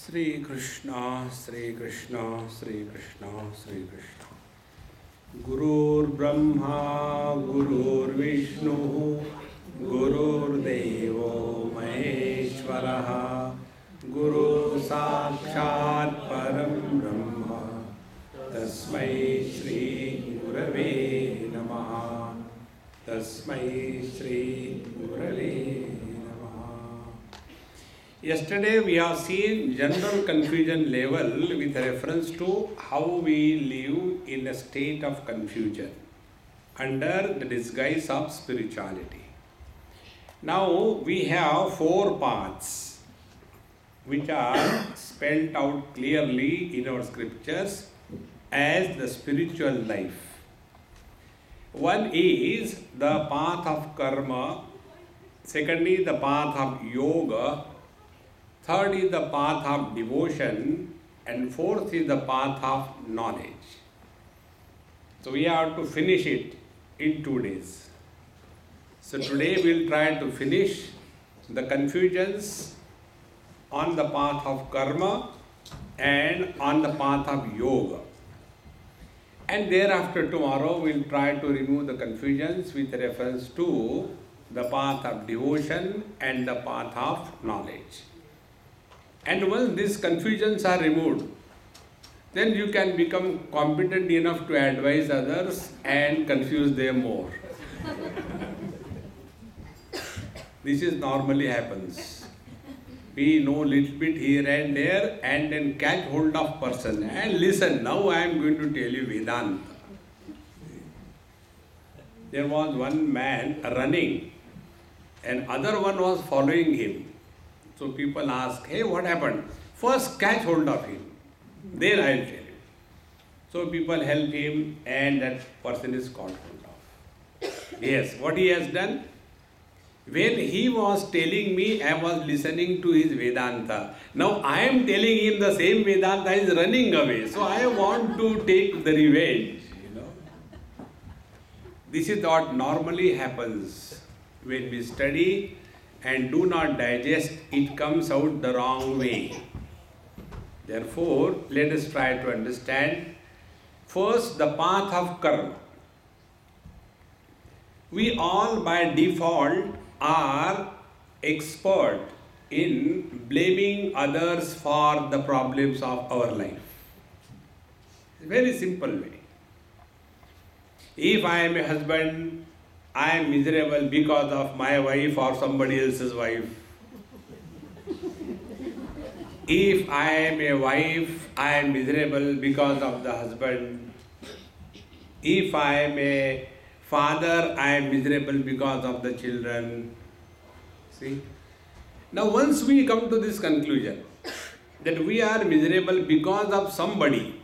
Sri Krishna, Sri Krishna, Sri Krishna, Sri Krishna. Gurur Brahma, Gurur Vishnu, Gurur Devo Maheshwaraha, Guru Sakshat Param Brahma, Tasmai Shri Gurave Namaha, Tasmai Shri Gurave Namaha. Yesterday we have seen general confusion level with reference to how we live in a state of confusion under the disguise of spirituality. Now we have 4 paths which are spelled out clearly in our scriptures as the spiritual life. One is the path of karma, secondly the path of yoga, third is the path of devotion, and fourth is the path of knowledge. So we have to finish it in 2 days. So today we will try to finish the confusions on the path of karma and on the path of yoga. And thereafter tomorrow we will try to remove the confusions with reference to the path of devotion and the path of knowledge. And once these confusions are removed, then you can become competent enough to advise others and confuse them more. This is normally happens. We know little bit here and there and then catch hold of person and listen. Now I am going to tell you Vedanta. There was one man running and other one was following him. So people ask, hey, what happened? First catch hold of him, then I will tell you. So people help him and that person is caught hold of. Yes, what he has done? When he was telling me, I was listening to his Vedanta. Now I am telling him the same Vedanta is running away. So I want to take the revenge. This is what normally happens when we study and do not digest, it comes out the wrong way. Therefore, let us try to understand first the path of karma. We all by default are expert in blaming others for the problems of our life. Very simple way. If I am a husband, I am miserable because of my wife or somebody else's wife. If I am a wife, I am miserable because of the husband. If I am a father, I am miserable because of the children. See? Now once we come to this conclusion that we are miserable because of somebody,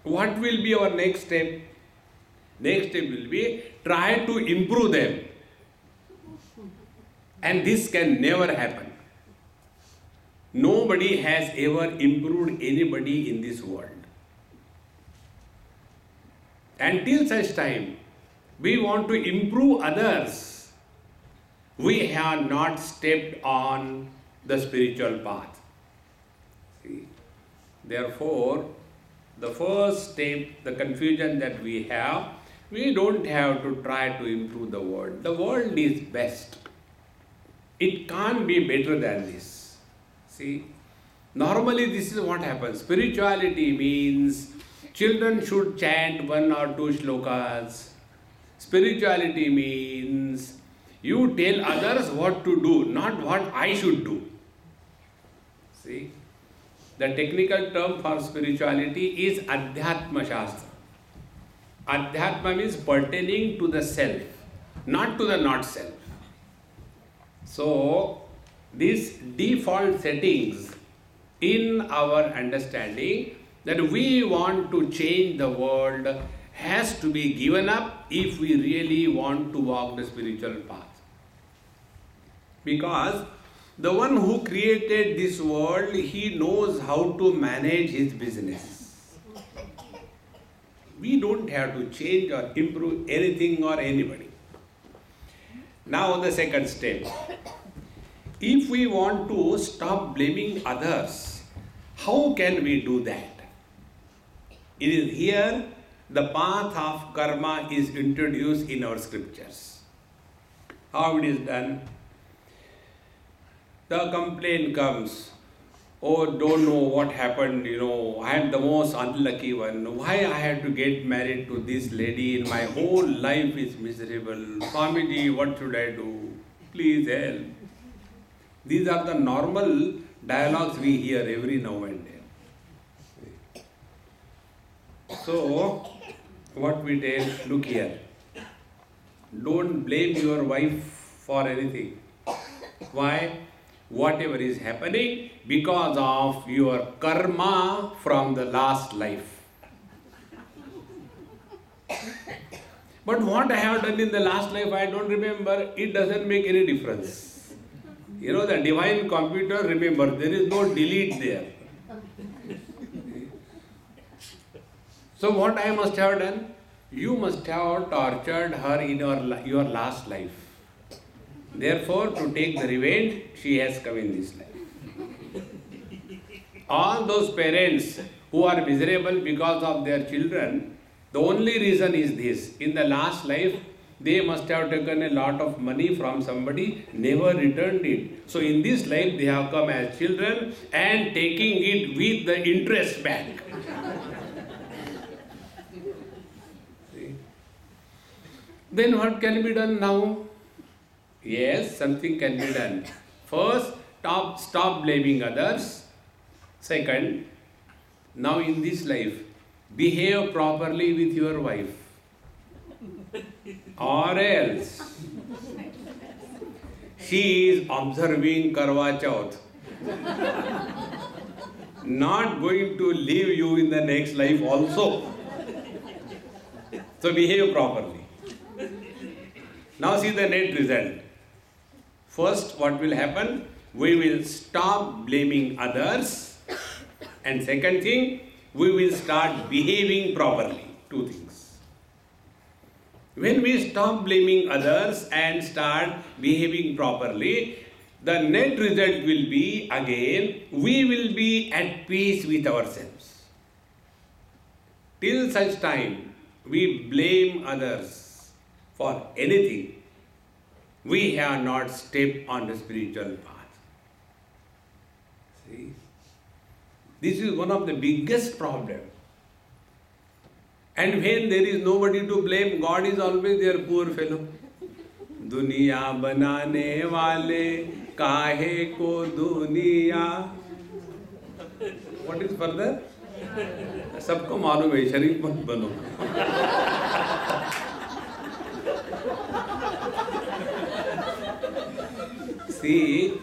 what will be our next step? Next step will be try to improve them. And this can never happen. Nobody has ever improved anybody in this world. Until such time, we want to improve others, we have not stepped on the spiritual path. See? Therefore, the first step, the confusion that we have, we don't have to try to improve the world. The world is best. It can't be better than this. See, normally this is what happens. Spirituality means children should chant 1 or 2 shlokas. Spirituality means you tell others what to do, not what I should do. See, the technical term for spirituality is Adhyatma Shastra. Adhyatma means pertaining to the self, not to the not self. So, these default settings in our understanding that we want to change the world has to be given up if we really want to walk the spiritual path. Because the one who created this world, he knows how to manage his business. We don't have to change or improve anything or anybody. Now the second step. If we want to stop blaming others, how can we do that? It is here the path of karma is introduced in our scriptures. How it is done? The complaint comes, oh, don't know what happened, I am the most unlucky one. Why I had to get married to this lady? My whole life is miserable. Swamiji, what should I do? Please help. These are the normal dialogues we hear every now and then. So, what we tell, look here, don't blame your wife for anything. Why? Whatever is happening because of your karma from the last life. But what I have done in the last life, I don't remember. It doesn't make any difference. The divine computer, remember, there is no delete there. So what I must have done? You must have tortured her in your last life. Therefore, to take the revenge, she has come in this life. All those parents who are miserable because of their children, the only reason is this. In the last life, they must have taken a lot of money from somebody, never returned it. So in this life, they have come as children and taking it with the interest back. Then what can be done now? Yes, something can be done. First, stop blaming others. Second, now in this life, behave properly with your wife. Or else, she is observing Karwa Chauth. Not going to leave you in the next life also. So behave properly. Now see the net result. First, what will happen? We will stop blaming others. And second thing, we will start behaving properly. Two things. When we stop blaming others and start behaving properly, the net result will be, again, we will be at peace with ourselves. Till such time, we blame others for anything, we have not stepped on the spiritual path. See? This is one of the biggest problems. And when there is nobody to blame, God is always there, poor fellow. Duniya banane wale, kahe ko duniya. What is further? सबको मालूम है, शरीफ मत बनो. See,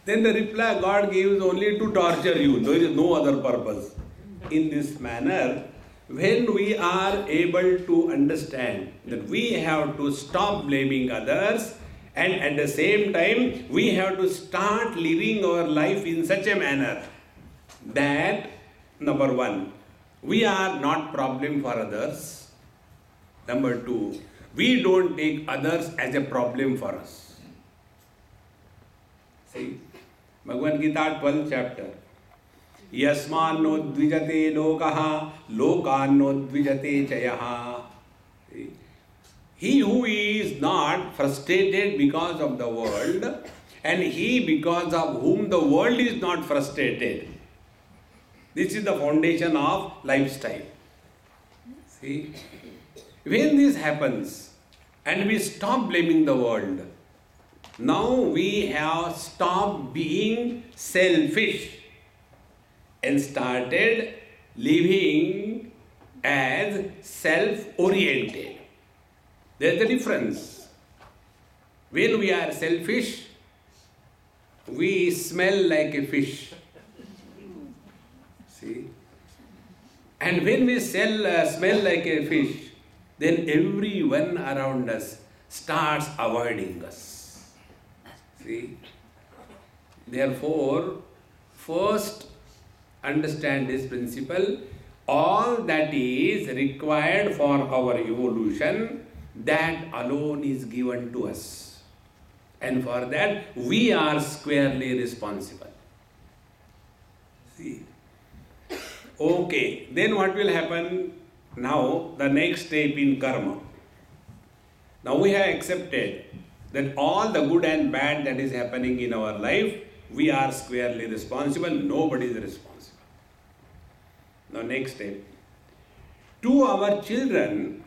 then the reply God gives only to torture you. There is no other purpose. In this manner, when we are able to understand that we have to stop blaming others, and at the same time, we have to start living our life in such a manner that, number one, we are not problem for others. Number two, we don't take others as a problem for us. See, Bhagavad Gita 12th chapter. Yasmano dvijate lokaha, lokano dvijate chayaha. He who is not frustrated because of the world, and he because of whom the world is not frustrated. This is the foundation of lifestyle. See, when this happens and we stop blaming the world, now we have stopped being selfish and started living as self-oriented. There's the difference. When we are selfish, we smell like a fish. See? And when we smell like a fish, then everyone around us starts avoiding us. See? Therefore, first understand this principle. All that is required for our evolution, that alone is given to us. And for that, we are squarely responsible. See? Okay, then what will happen? Now, the next step in karma. Now we have accepted that all the good and bad that is happening in our life, we are squarely responsible, nobody is responsible. Now next step. To our children,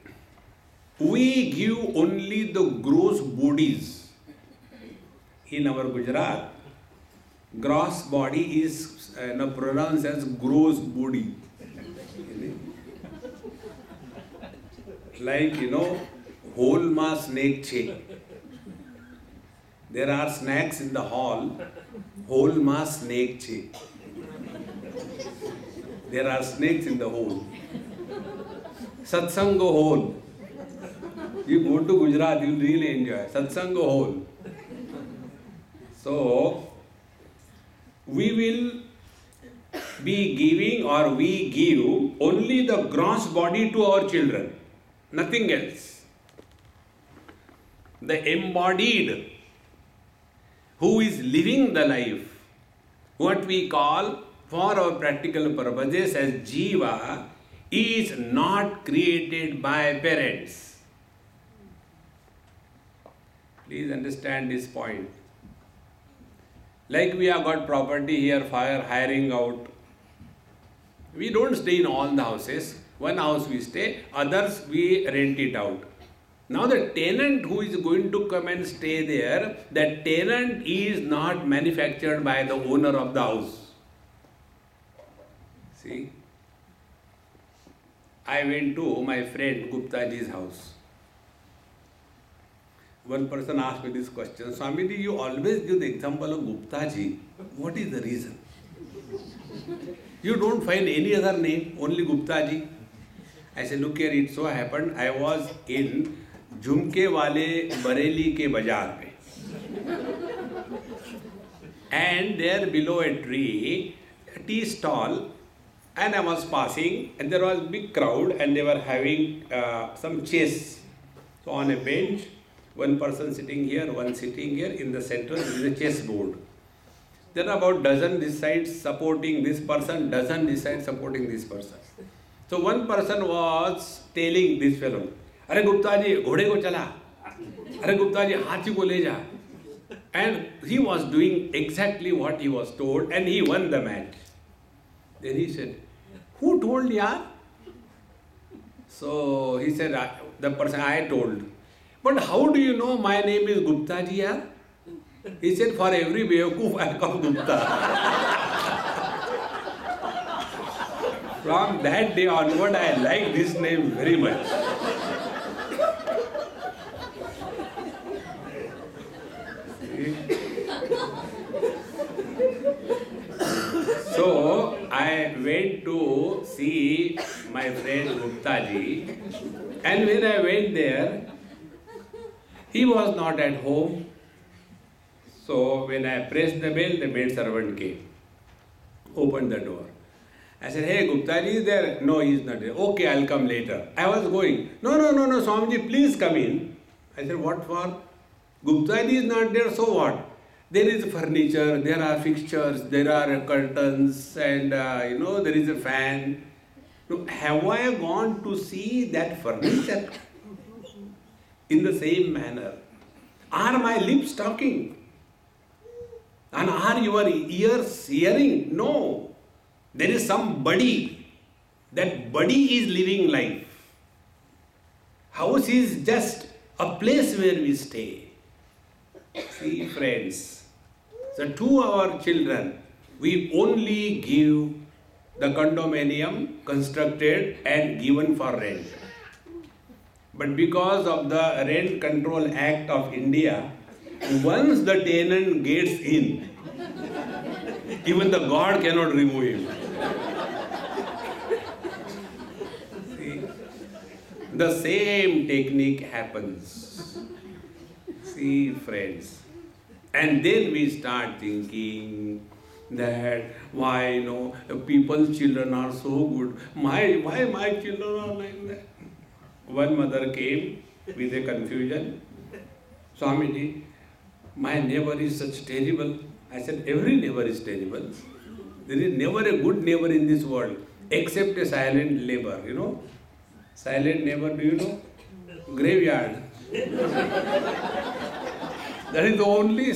we give only the gross bodies. In our Gujarat, gross body is pronounced as gross body. Like, whole mass snake che. There are snacks in the hall, whole mass snake che. There are snakes in the hole. Satsanga hole. You go to Gujarat, you will really enjoy. Satsanga hole. So, we will be giving or we give only the gross body to our children. Nothing else. The embodied, who is living the life, what we call for our practical purposes as Jiva, is not created by parents. Please understand this point. Like we have got property here, hiring out. We don't stay in all the houses. One house we stay, others we rent it out. Now the tenant who is going to come and stay there, that tenant is not manufactured by the owner of the house. See? I went to my friend Guptaji's house. One person asked me this question, Swamiji, you always give the example of Guptaji. What is the reason? You don't find any other name, only Guptaji. I said, look here, it so happened, I was in Jhumke Wale Bareilly ke bazaar pe. And there below a tree, a tea stall, and I was passing, and there was a big crowd, and they were having some chess. So on a bench, one person sitting here, one sitting here, in the center is a chess board. There are about dozen this side supporting this person, dozen this side supporting this person. So one person was telling this fellow, "Arey Gupta ji, घोड़े को चला, अरे गुप्ता जी हाथी को ले जा." And he was doing exactly what he was told, and he won the match. Then he said, "Who told ya?" So he said, "The person I told." "But how do you know my name is Gupta ji, ya?" He said, "For every Bewakoof I call Gupta." From that day onward, I like this name very much. So I went to see my friend Gupta ji, and when I went there, he was not at home. So when I pressed the bell, the maid servant came, opened the door. I said, "Hey, Gupta ji is there?" "No, he is not there." "Okay, I'll come later." I was going. No, Swamiji, please come in." I said, "What for?" "Gupta ji is not there, so what? There is furniture, there are fixtures, there are curtains, and there is a fan. No, have I gone to see that furniture in the same manner? Are my lips talking? And are your ears hearing? No. There is somebody. That body is living life. House is just a place where we stay. See, friends. So to our children, we only give the condominium constructed and given for rent. But because of the Rent Control Act of India, once the tenant gets in, even the God cannot remove him. See? The same technique happens. See, friends. And then we start thinking that why people's children are so good. Why my children are like that? One mother came with a confusion. "Swamiji, My neighbor is such terrible. I said, every neighbor is terrible. There is never a good neighbor in this world except a silent neighbor, you know. Silent neighbor, do you know? Graveyard. That is the only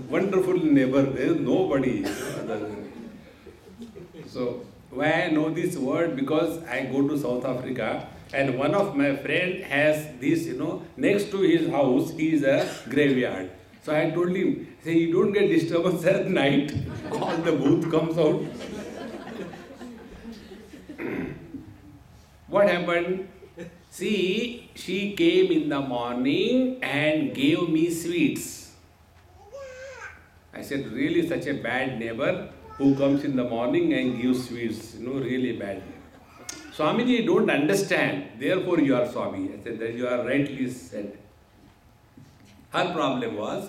wonderful neighbor. There is nobody other than. So, why I know this word? Because I go to South Africa and one of my friend has this, you know, next to his house is a graveyard. So I told him, say, you don't get disturbance at night. All the booth comes out. What happened? See, she came in the morning and gave me sweets. I said, really such a bad neighbor who comes in the morning and gives sweets, you know, really bad. Swamiji, don't understand, therefore you are Swami. I said, that you are rightly said. Her problem was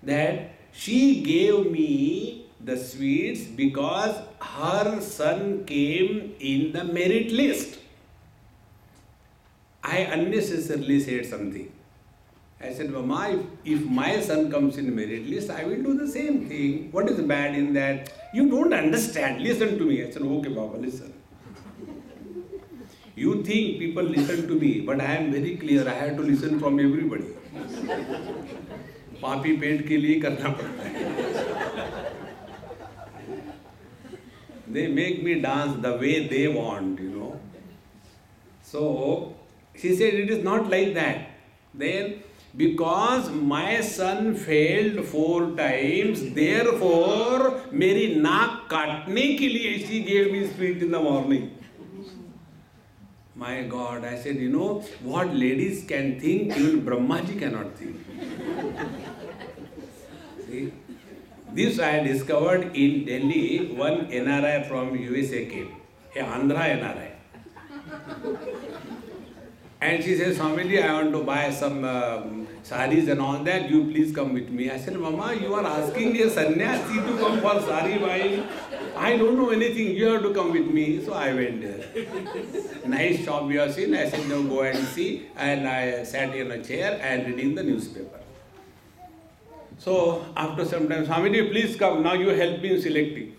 that she gave me the sweets because her son came in the merit list. I unnecessarily said something. I said, Mama, if my son comes in merit list, I will do the same thing. What is bad in that? You don't understand. Listen to me. I said, okay, Baba, listen. You think people listen to me, but I am very clear. I have to listen from everybody. पापी पेट के लिए करना पड़ता है. They make me dance the way they want, you know. So she said, it is not like that. Then, because my son failed 4 times, therefore, मेरी नाक काटने के लिए she gave me sweet in the morning. My God, I said, you know, what ladies can think, even Brahmaji cannot think. See, this I discovered in Delhi, one NRI from USA came, a Andhra NRI. And she says, Swamiji, I want to buy some saris and all that, you please come with me. I said, Mama, you are asking a sannyasi to come for sari buying. I don't know anything, you have to come with me. So I went there. Nice shop we have seen. I said, no, go and see. And I sat in a chair and reading the newspaper. So after some time, Swamiji, please come. Now you help me in selecting.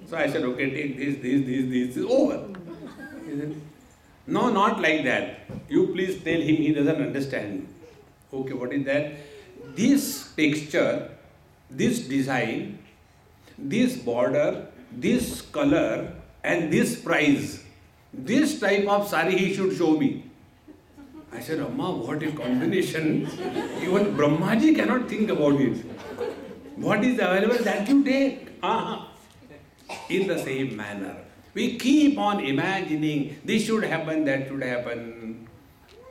So I said, okay, take this, over. He said, no, not like that. You please tell him, he doesn't understand. Okay, what is that? This texture, this design, this border, this color and this price, this type of sari he should show me. I said, Amma, what a combination. Even Brahmaji cannot think about it. What is available, that you take. In the same manner, we keep on imagining this should happen, that should happen.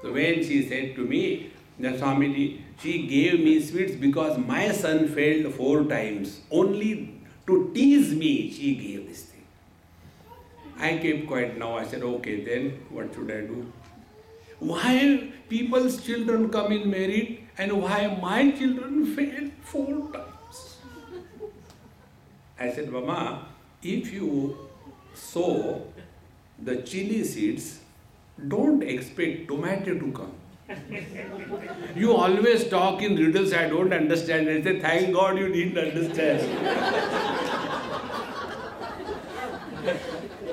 So when she said to me, that Swamiji, she gave me sweets because my son failed 4 times. Only to tease me, she gave this thing. I kept quiet now. I said, okay, then what should I do? Why people's children come in merit and why my children fail 4 times? I said, Mama, if you sow the chili seeds, don't expect tomato to come. You always talk in riddles, I don't understand. I say, thank God you didn't understand.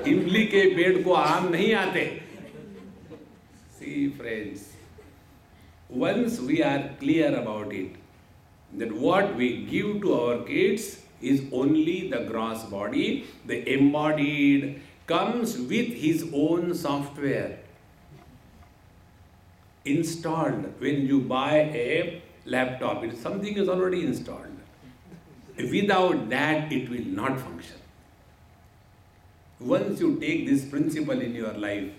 इमली के पेड़ को आम नहीं आते. See, friends, once we are clear about it, that what we give to our kids is only the gross body, the embodied comes with his own software. Installed when you buy a laptop, something is already installed. Without that, it will not function. Once you take this principle in your life,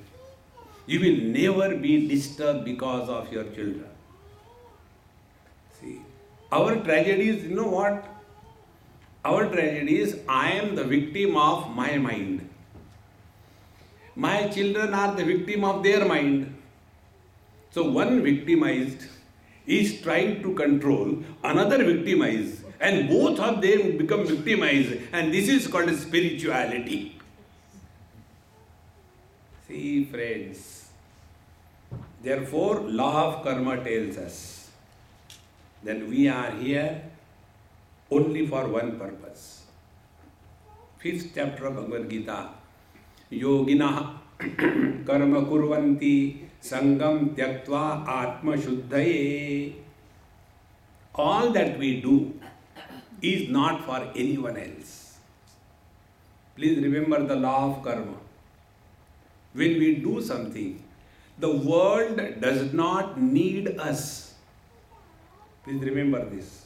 you will never be disturbed because of your children. See, our tragedy is, you know what? Our tragedy is, I am the victim of my mind. My children are the victim of their mind. So one victimized is trying to control another victimized, and both of them become victimized, and this is called spirituality. See, friends, therefore law of karma tells us, then we are here only for one purpose. 5th chapter of Bhagavad Gita. Yoginah karma kurvanti sangam tyaktva atma shuddhaye. All that we do is not for anyone else. Please remember the law of karma. When we do something, the world does not need us. Please remember this.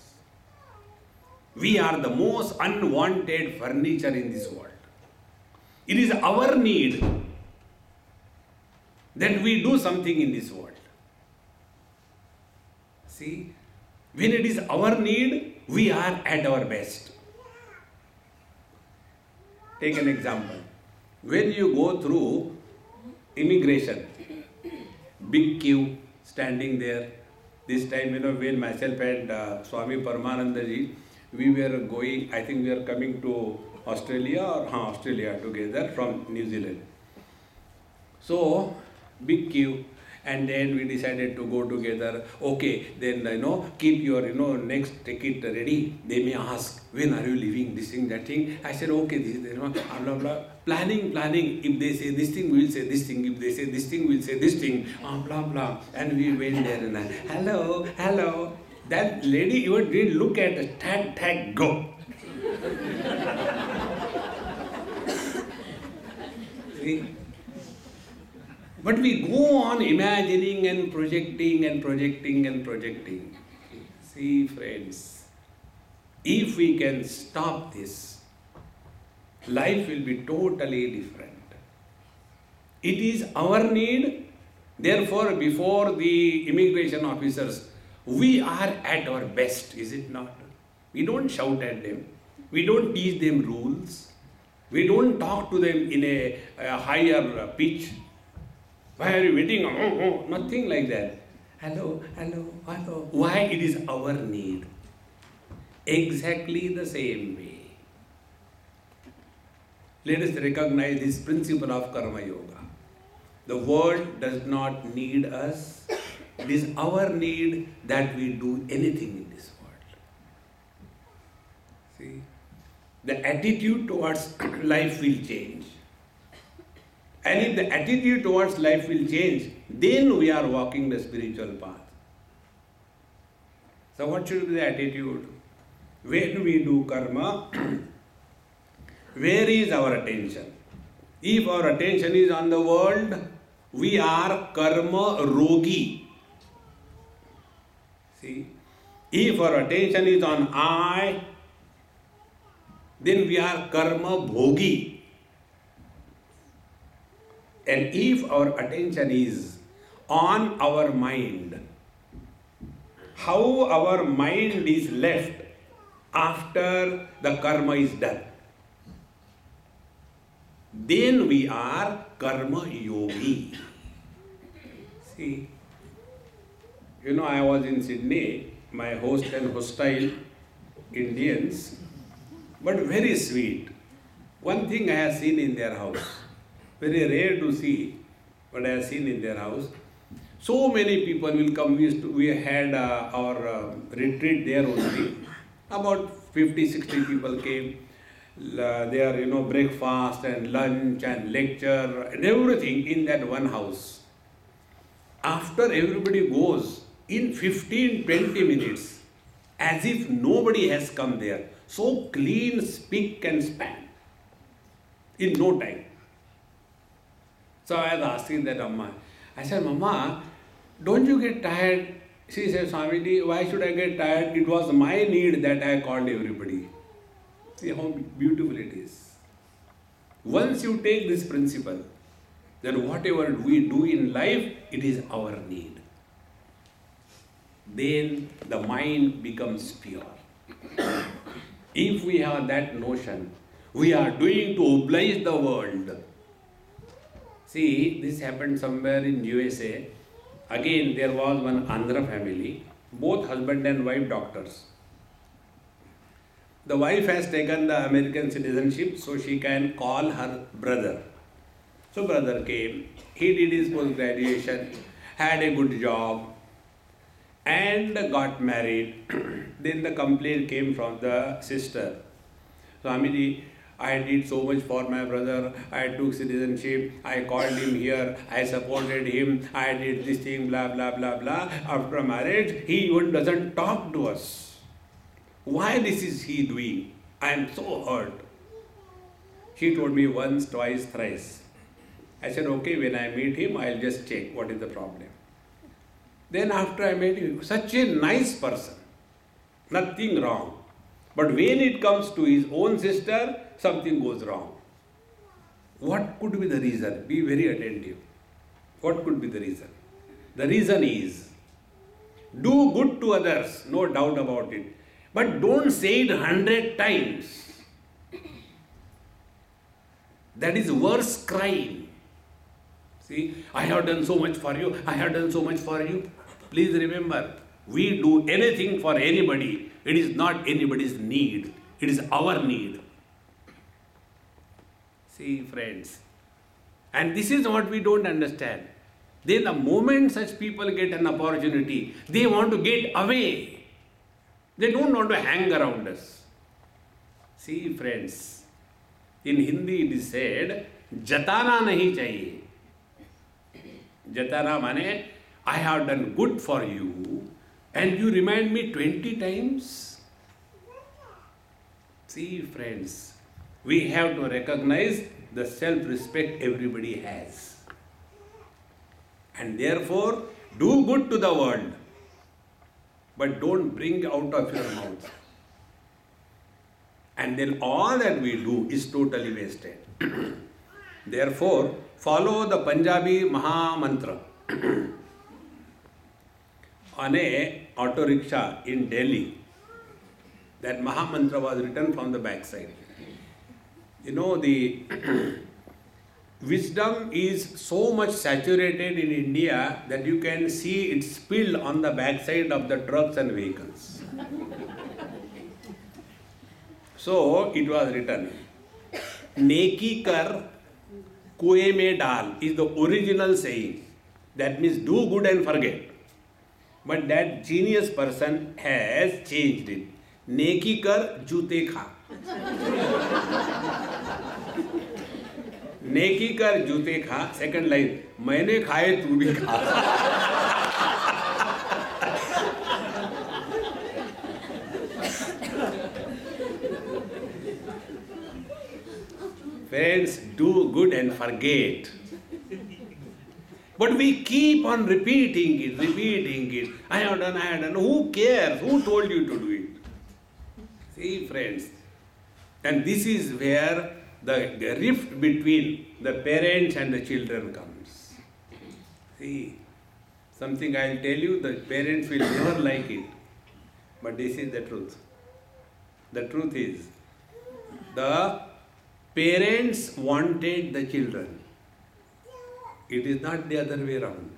We are the most unwanted furniture in this world. It is our need that we do something in this world. See, when it is our need, we are at our best. Take an example. When you go through immigration, big queue standing there. This time, when myself and Swami Paramanandaji, we were going, I think we are coming to Australia together from New Zealand. So, big queue, and then we decided to go together. Okay, then keep your next ticket ready. They may ask, when are you leaving, this thing, that thing. I said, okay, this blah blah blah. Planning. If they say this thing, we'll say this thing. If they say this thing, we'll say this thing. Blah blah. And we went there and hello. That lady even didn't look at us. Tag, go. See? But we go on imagining and projecting. See, friends, if we can stop this, life will be totally different. It is our need. Therefore, before the immigration officers, we are at our best, is it not? We don't shout at them. We don't teach them rules. We don't talk to them in a higher pitch. Why are you waiting? Nothing like that. Hello. Why? It is our need. Exactly the same way. Let us recognize this principle of Karma Yoga. The world does not need us. It is our need that we do anything in this world. See, the attitude towards life will change. And if the attitude towards life will change, then we are walking the spiritual path. So what should be the attitude? When we do karma, where is our attention? If our attention is on the world, we are karma rogi. See, if our attention is on I, then we are karma bhogi. And if our attention is on our mind, how our mind is left after the karma is done, then we are karma yogi. See, I was in Sydney, my host and hostile Indians, but very sweet. One thing I have seen in their house, very rare to see, but I have seen in their house. So many people will come. We had our retreat there only. About 50-60 people came. There, breakfast and lunch and lecture and everything in that one house. After everybody goes, in 15-20 minutes, as if nobody has come there. So clean, spick and span. In no time. So I was asking that Amma. I said, Mama, don't you get tired? She said, Swamiji, why should I get tired? It was my need that I called everybody. See how beautiful it is. Once you take this principle, then whatever we do in life, it is our need. Then the mind becomes pure. If we have that notion, we are doing to oblige the world. See, this happened somewhere in USA. Again, there was one Andhra family, both husband and wife doctors. The wife has taken the American citizenship, so she can call her brother. So brother came, he did his post-graduation, had a good job, and got married. Then the complaint came from the sister. Swamiji, I did so much for my brother. I took citizenship. I called him here. I supported him. I did this thing, blah, blah, blah, blah. After marriage, he even doesn't talk to us. Why this is he doing? I am so hurt. She told me once, twice, thrice. I said, okay, when I meet him, I'll just check what is the problem. Then after I met him, such a nice person. Nothing wrong. But when it comes to his own sister, something goes wrong. What could be the reason? Be very attentive. What could be the reason? The reason is, do good to others, no doubt about it. But don't say it 100 times. That is worse crime. See, I have done so much for you. I have done so much for you. Please remember, we do anything for anybody. It is not anybody's need. It is our need. See, friends. And this is what we don't understand. Then the moment such people get an opportunity, they want to get away. They don't want to hang around us. See, friends. In Hindi it is said, jatana nahi chahiye. Jatana mane, I have done good for you and you remind me 20 times. See, friends, we have to recognize the self-respect everybody has. And therefore, do good to the world, but don't bring out of your mouth. And then all that we do is totally wasted. Therefore, follow the Punjabi Maha Mantra. On a auto rickshaw in Delhi, that Maha Mantra was written from the backside. You know, the wisdom is so much saturated in India that you can see it spilled on the backside of the trucks and vehicles. So it was written, Neki kar kuए में डाल is the original saying. That means do good and forget. But that genius person has changed it. Neki kar jute kha. Neki kar jute kha. Second line. मैंने खाए तू भी खा. Friends, do good and forget. But we keep on repeating it. I have done. Who cares? Who told you to do it? See, friends. And this is where the rift between the parents and the children comes. See, something I'll tell you, the parents will never like it. But this is the truth. The truth is, the parents wanted the children. It is not the other way around.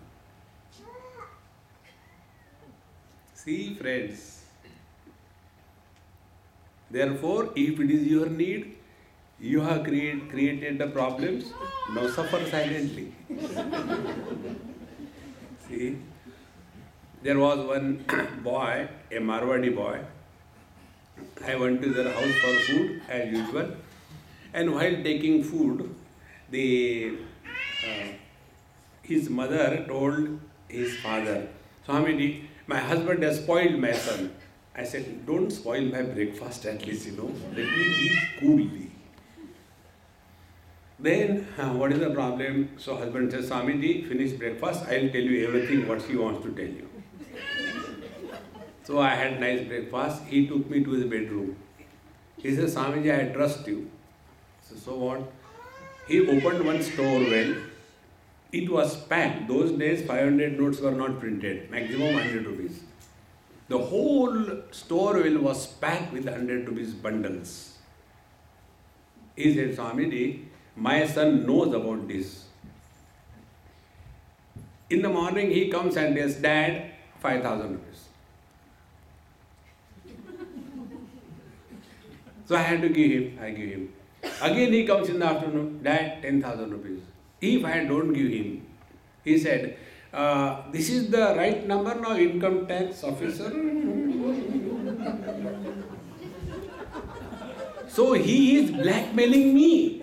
See, friends. Therefore, if it is your need, you have created the problems, now suffer silently. See, there was one boy, a Marwadi boy. I went to their house for food as usual. And while taking food, his mother told his father, Swamiji, my husband has spoiled my son. I said, don't spoil my breakfast at least, let me eat coolly. Then, what is the problem? So husband says, Swamiji, finish breakfast, I'll tell you everything what he wants to tell you. So I had nice breakfast. He took me to his bedroom. He says, Swamiji, I trust you. So what? He opened one store well. It was packed. Those days 500 notes were not printed. Maximum 100 rupees. The whole store well was packed with 100 rupees bundles. He said, Swamiji, my son knows about this. In the morning he comes and says, Dad, 5,000 rupees. So I had to give him. I give him. Again he comes in the afternoon, Dad, 10,000 rupees. If I don't give him, he said, this is the right number now, income tax officer. So he is blackmailing me.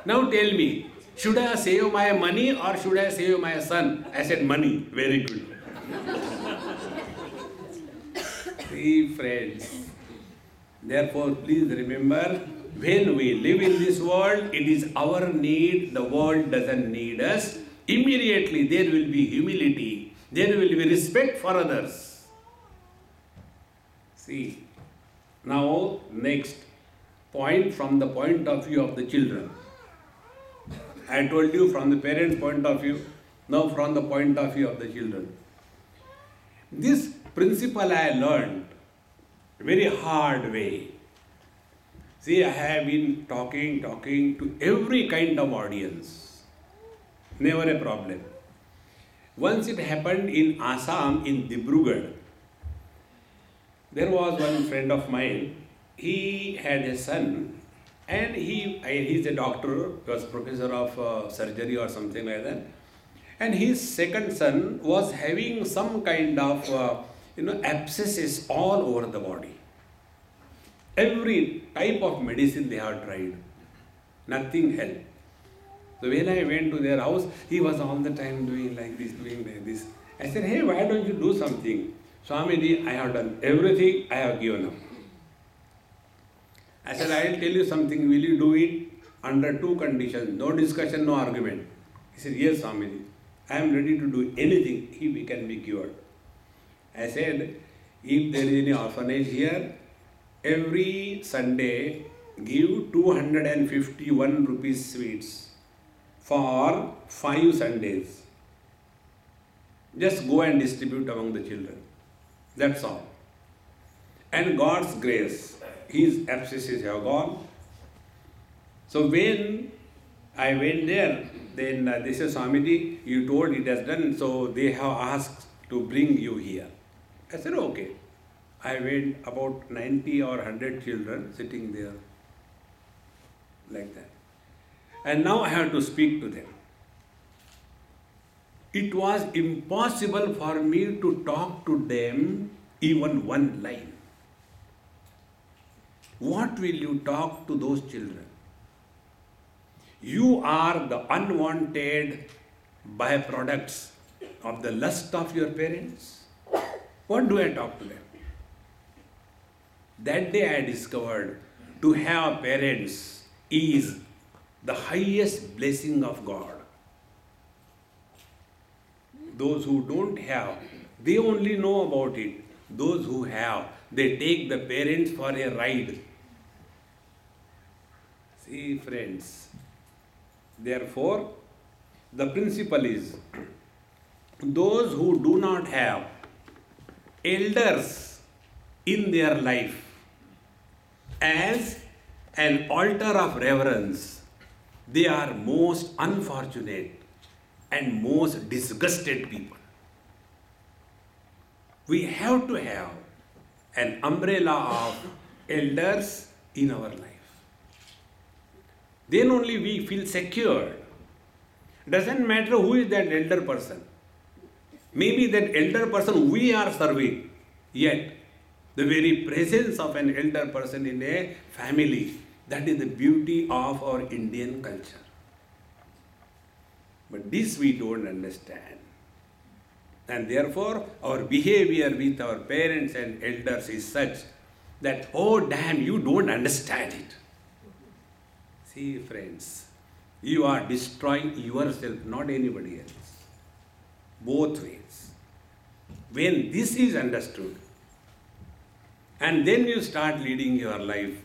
Now tell me, should I save my money or should I save my son? I said money. Very good. See, friends. Therefore, please remember, when we live in this world, it is our need. The world doesn't need us. Immediately there will be humility. There will be respect for others. See, now next point from the point of view of the children. I told you from the parents' point of view, now from the point of view of the children. This principle I learned very hard way. See, I have been talking to every kind of audience. Never a problem. Once it happened in Assam, in Dibrugarh. There was one friend of mine. He had a son, and he's a doctor, was professor of surgery or something like that. And his second son was having some kind of abscesses all over the body. Every type of medicine they have tried. Nothing helped. So when I went to their house, he was all the time doing like this. I said, hey, why don't you do something? Swamiji, I have done everything, I have given up. I said, I will tell you something, will you do it? Under two conditions, no discussion, no argument. He said, yes, Swamiji, I am ready to do anything if we can be cured. I said, if there is any orphanage here, every Sunday give 251 rupees sweets for 5 Sundays. Just go and distribute among the children. That's all. And God's grace, his abscesses have gone. So when I went there, then they said, Swamiji, you told it has done, so they have asked to bring you here. I said, okay. I went about 90 or 100 children sitting there like that. And now I have to speak to them. It was impossible for me to talk to them even one line. What will you talk to those children? You are the unwanted byproducts of the lust of your parents. What do I talk to them? That day I discovered to have parents is the highest blessing of God. Those who don't have, they only know about it. Those who have, they take the parents for a ride. See, friends, therefore, the principle is, those who do not have elders in their life as an altar of reverence, they are most unfortunate and most disgusted people. We have to have an umbrella of elders in our life. Then only we feel secured. Doesn't matter who is that elder person. Maybe that elder person we are serving, yet the very presence of an elder person in a family, that is the beauty of our Indian culture. But this we don't understand. And therefore, our behavior with our parents and elders is such that, oh damn, you don't understand it. See, friends, you are destroying yourself, not anybody else. Both ways. When this is understood, and then you start leading your life,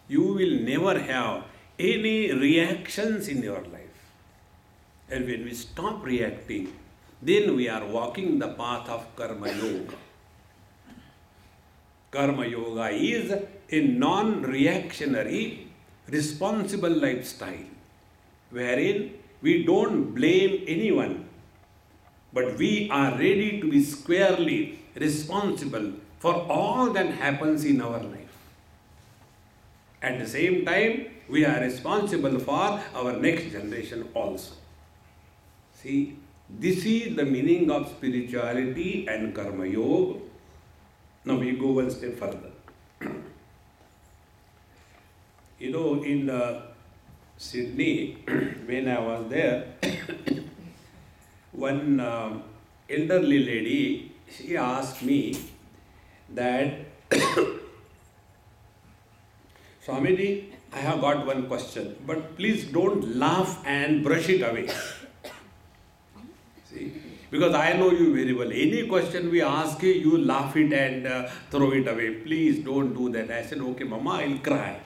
you will never have any reactions in your life. And when we stop reacting, then we are walking the path of Karma Yoga. Karma Yoga is a non-reactionary, responsible lifestyle, wherein we don't blame anyone, but we are ready to be squarely responsible for all that happens in our life. At the same time, we are responsible for our next generation also. See, This is the meaning of spirituality and karma yoga. Now we go one step further. In Sydney, when I was there, one elderly lady, she asked me that, Swamiji, I have got one question, but please don't laugh and brush it away. See, because I know you very well. Any question we ask you, you laugh it and throw it away. Please don't do that. I said, okay, Mama, I'll cry.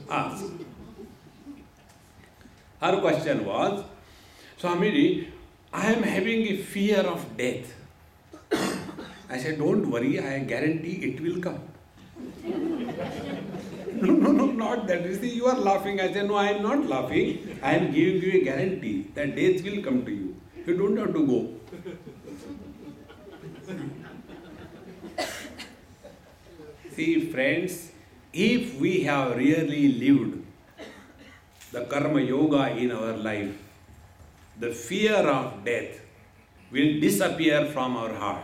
Ask. Her question was, Swamiji, I am having a fear of death. I said, don't worry, I guarantee it will come. No, not that. You see, you are laughing. I said, no, I am not laughing. I am giving you a guarantee that death will come to you. You don't have to go. See, friends, if we have really lived the karma yoga in our life, the fear of death will disappear from our heart.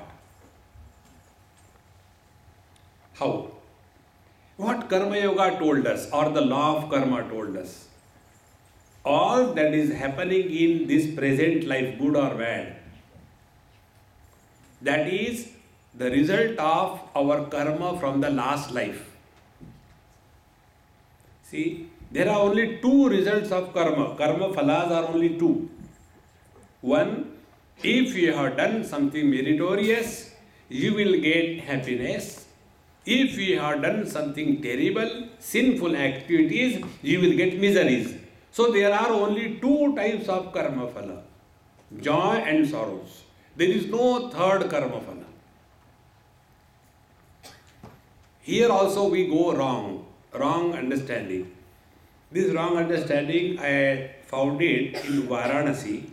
How? What karma yoga told us, or the law of karma told us? All that is happening in this present life, good or bad, that is the result of our karma from the last life. See, there are only two results of karma. Karma phalas are only two. One, if you have done something meritorious, you will get happiness. If you have done something terrible, sinful activities, you will get miseries. So there are only two types of karma phala, joy and sorrows. There is no third karma phala. Here also we go wrong understanding. This wrong understanding I found it in Varanasi.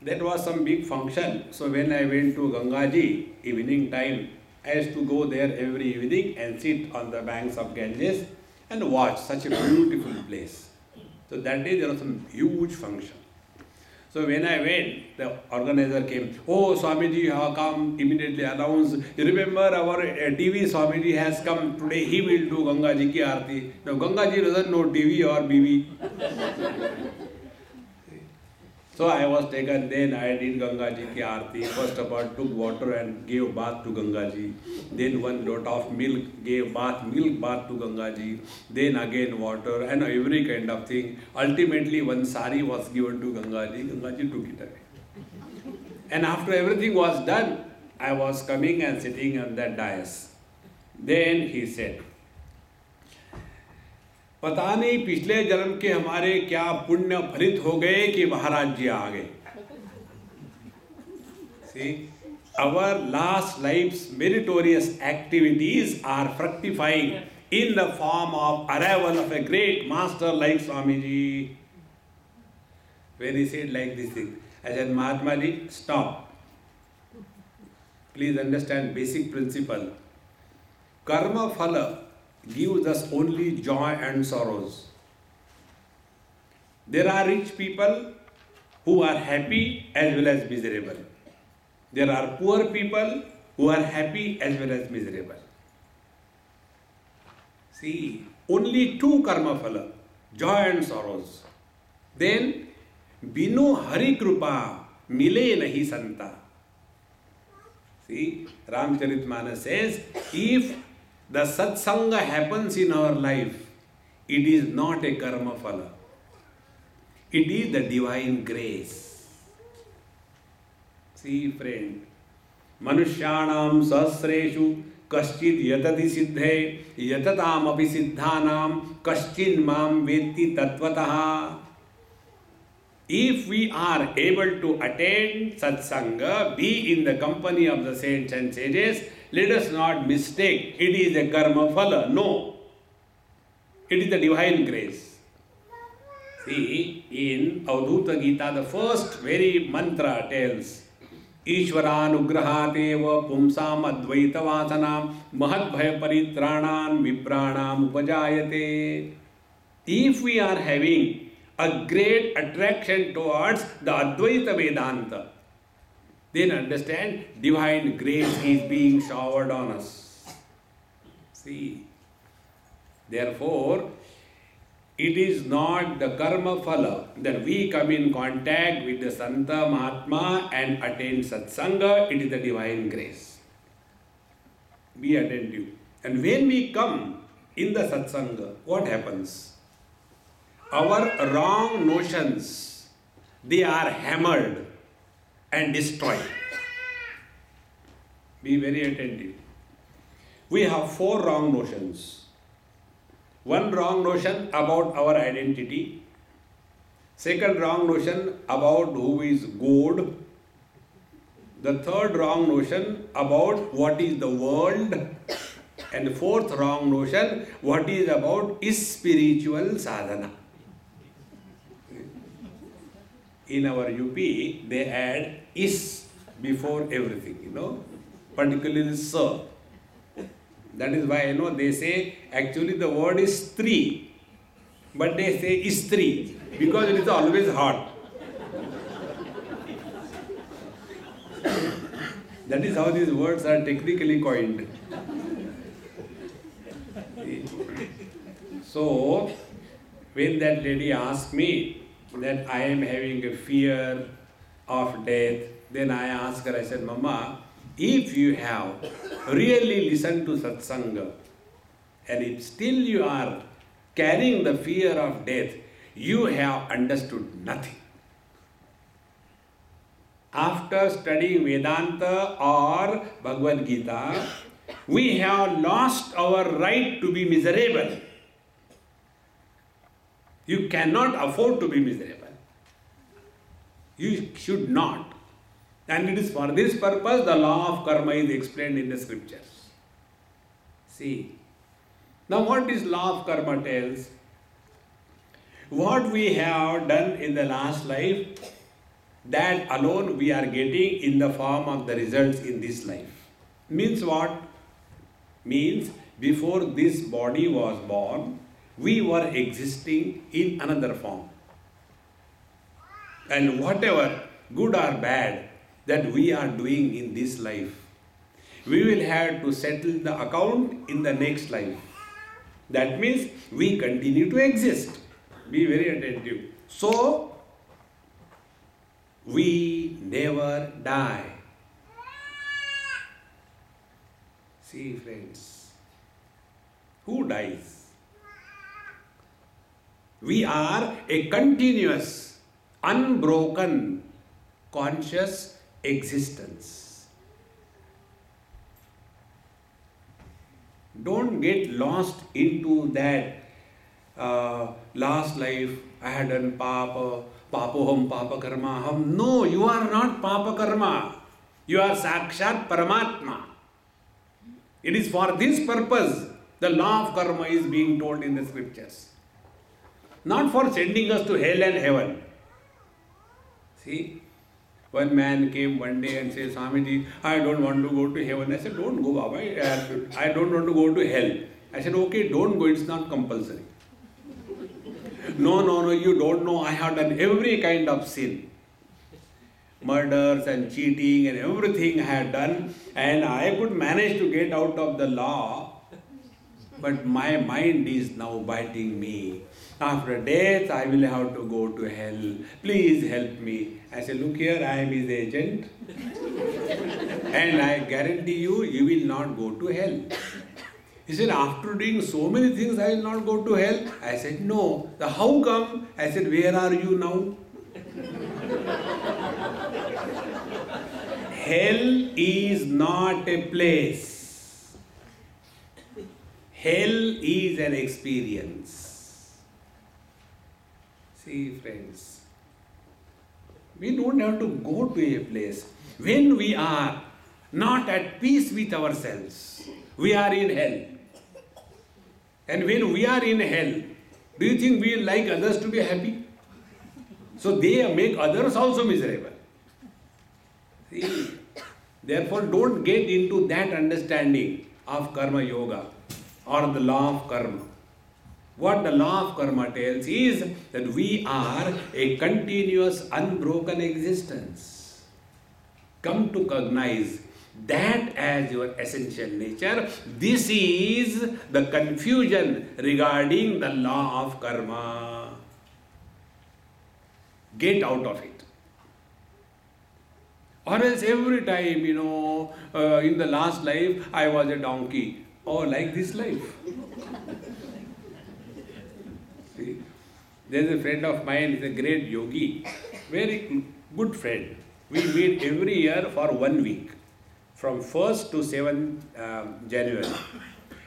That was some big function. So when I went to Gangaji, evening time, I used to go there every evening and sit on the banks of Ganges and watch such a beautiful place. So that day there was some huge function. So when I went, the organizer came, oh Swamiji, you have come, immediately announced, you remember our TV Swamiji has come today, he will do Gangaji ki aarti. Now Gangaji doesn't know TV or BV. So I was taken, then I did Gangaji ki aarti. First of all, took water and gave bath to Gangaji. Then one lot of milk, gave milk bath to Gangaji. Then again water and every kind of thing. Ultimately one sari was given to Gangaji. Gangaji took it away. And after everything was done, I was coming and sitting on that dais. Then he said, पता नहीं पिछले जन्म के हमारे क्या पुण्य फलित हो गए कि महाराज जी आ गए. See, our last life's meritorious activities are fructifying in the form of arrival of a great master like Swamiji. When he said like this thing, I said, Mahatma ji, stop. Please understand basic principle. Karma phala gives us only joy and sorrows. There are rich people who are happy as well as miserable. There are poor people who are happy as well as miserable. See, only two karma phala, joy and sorrows. Then, binu hari kripa mile nahi santa. See, Ramcharitmanas says, if the satsanga happens in our life, it is not a karma phala. It is the divine grace. See, friend, manushyanam sahasreshu kaschid yatati siddhe yatatam api siddhanam kaschin mam vetti tattvataha. If we are able to attend satsanga, be in the company of the saints and sages, let us not mistake it is a karma phala. No. It is the divine grace. See, in Avadhuta Gita, the first very mantra tells, Ishvaranugrahateva pumsam advaita vasanam mahadbhaya paritranam vipranam upajayate. If we are having a great attraction towards the Advaita Vedanta, then understand divine grace is being showered on us. See, therefore, it is not the karma phala that we come in contact with the Santa Mahatma and attain satsanga, it is the divine grace. Be attentive. And when we come in the satsanga, what happens? Our wrong notions, they are hammered and destroyed. Be very attentive. We have 4 wrong notions. One wrong notion about our identity. Second wrong notion about who is God. The third wrong notion about what is the world. And the fourth wrong notion, what is about is spiritual sadhana. In our UP, they add is before everything, particularly sir. That is why, they say actually the word is three, but they say is three because it is always hot. That is how these words are technically coined. So, when that lady asked me that I am having a fear of death, then I asked her, I said, Mama, if you have really listened to satsanga and if still you are carrying the fear of death, you have understood nothing. After studying Vedanta or Bhagavad Gita, we have lost our right to be miserable. You cannot afford to be miserable. You should not. And it is for this purpose the law of karma is explained in the scriptures. See. Now what this law of karma tells? What we have done in the last life, that alone we are getting in the form of the results in this life. Means what? Means before this body was born, we were existing in another form. And whatever good or bad that we are doing in this life, we will have to settle the account in the next life. That means we continue to exist. Be very attentive. So, we never die. See, friends, who dies? We are a continuous, unbroken, conscious existence. Don't get lost into that last life, I had done papa, papoham, papa karma ham. No, you are not papa karma. You are sakshat paramatma. It is for this purpose the law of karma is being told in the scriptures. Not for sending us to hell and heaven. See, one man came one day and said, Swamiji, I don't want to go to heaven. I said, don't go, Baba. I don't want to go to hell. I said, okay, don't go. It's not compulsory. No, you don't know. I have done every kind of sin. Murders and cheating and everything I had done. And I could manage to get out of the law. But my mind is now biting me. After death, I will have to go to hell. Please help me. I said, look here, I am his agent. And I guarantee you, you will not go to hell. He said, after doing so many things, I will not go to hell. I said, no. The how come? I said, where are you now? Hell is not a place. Hell is an experience. See, friends, we don't have to go to a place. When we are not at peace with ourselves, we are in hell. And when we are in hell, do you think we like others to be happy? So they make others also miserable. See, therefore don't get into that understanding of karma yoga or the law of karma. What the law of karma tells is that we are a continuous, unbroken existence. Come to recognize that as your essential nature. This is the confusion regarding the law of karma. Get out of it. Or else every time, in the last life I was a donkey. Oh, like this life. See, there's a friend of mine, he's a great yogi, very good friend. We meet every year for 1 week, from 1st to 7th January.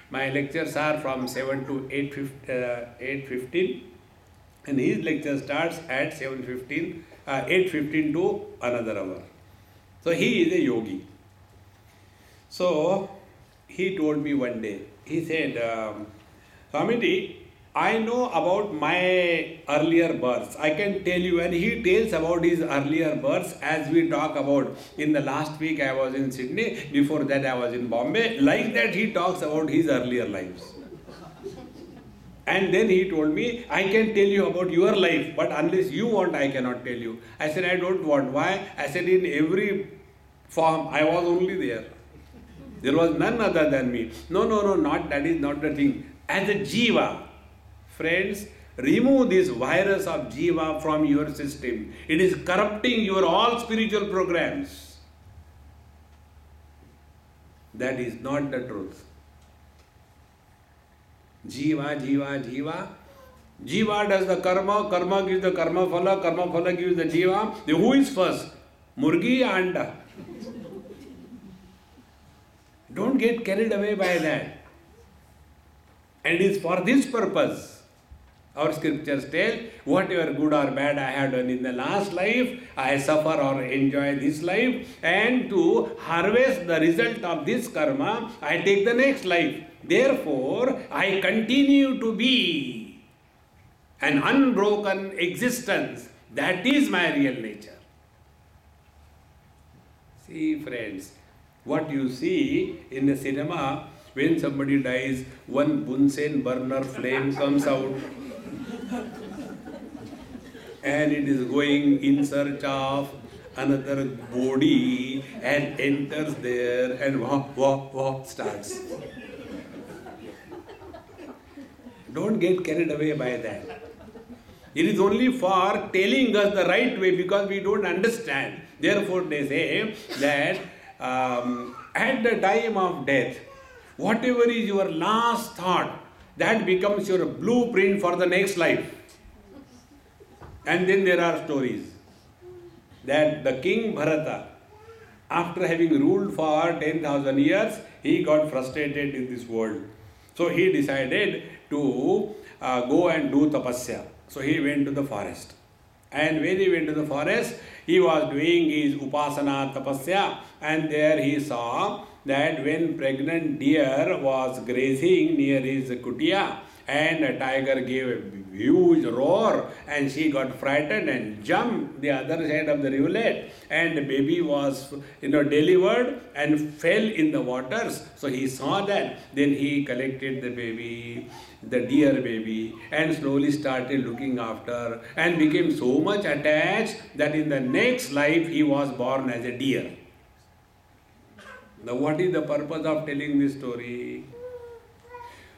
My lectures are from 7 to 8:15, and his lecture starts at 7:15, 8:15 to another hour. So he is a yogi. So he told me one day, he said, Swamiji, I know about my earlier births. I can tell you, and he tells about his earlier births as we talk about. In the last week I was in Sydney, before that I was in Bombay. Like that he talks about his earlier lives. And then he told me, I can tell you about your life, but unless you want, I cannot tell you. I said, I don't want. Why? I said, in every form, I was only there. There was none other than me. No, not that is not the thing. As a jiva, friends, remove this virus of jiva from your system. It is corrupting your all spiritual programs. That is not the truth. Jiva. Jiva does the karma, karma gives the karma phala gives the jiva. Who is first? Murgi or anda? Don't get carried away by that. And it is for this purpose, our scriptures tell, whatever good or bad I have done in the last life, I suffer or enjoy this life, and to harvest the result of this karma, I take the next life. Therefore, I continue to be an unbroken existence. That is my real nature. See, friends, what you see in the cinema, when somebody dies, one Bunsen burner flame comes out and it is going in search of another body and enters there and wah starts. Don't get carried away by that. It is only for telling us the right way because we don't understand. Therefore, they say that at the time of death, whatever is your last thought, that becomes your blueprint for the next life. And then there are stories that the king Bharata, after having ruled for 10,000 years, he got frustrated in this world. So he decided to go and do tapasya. So he went to the forest. And when he went to the forest, he was doing his upasana tapasya, and there he saw that when pregnant deer was grazing near his kutia, and a tiger gave a huge roar, and she got frightened and jumped the other side of the rivulet, and the baby was delivered and fell in the waters. So he saw that. Then he collected the baby, the deer baby, and slowly started looking after, and became so much attached that in the next life he was born as a deer. Now what is the purpose of telling this story?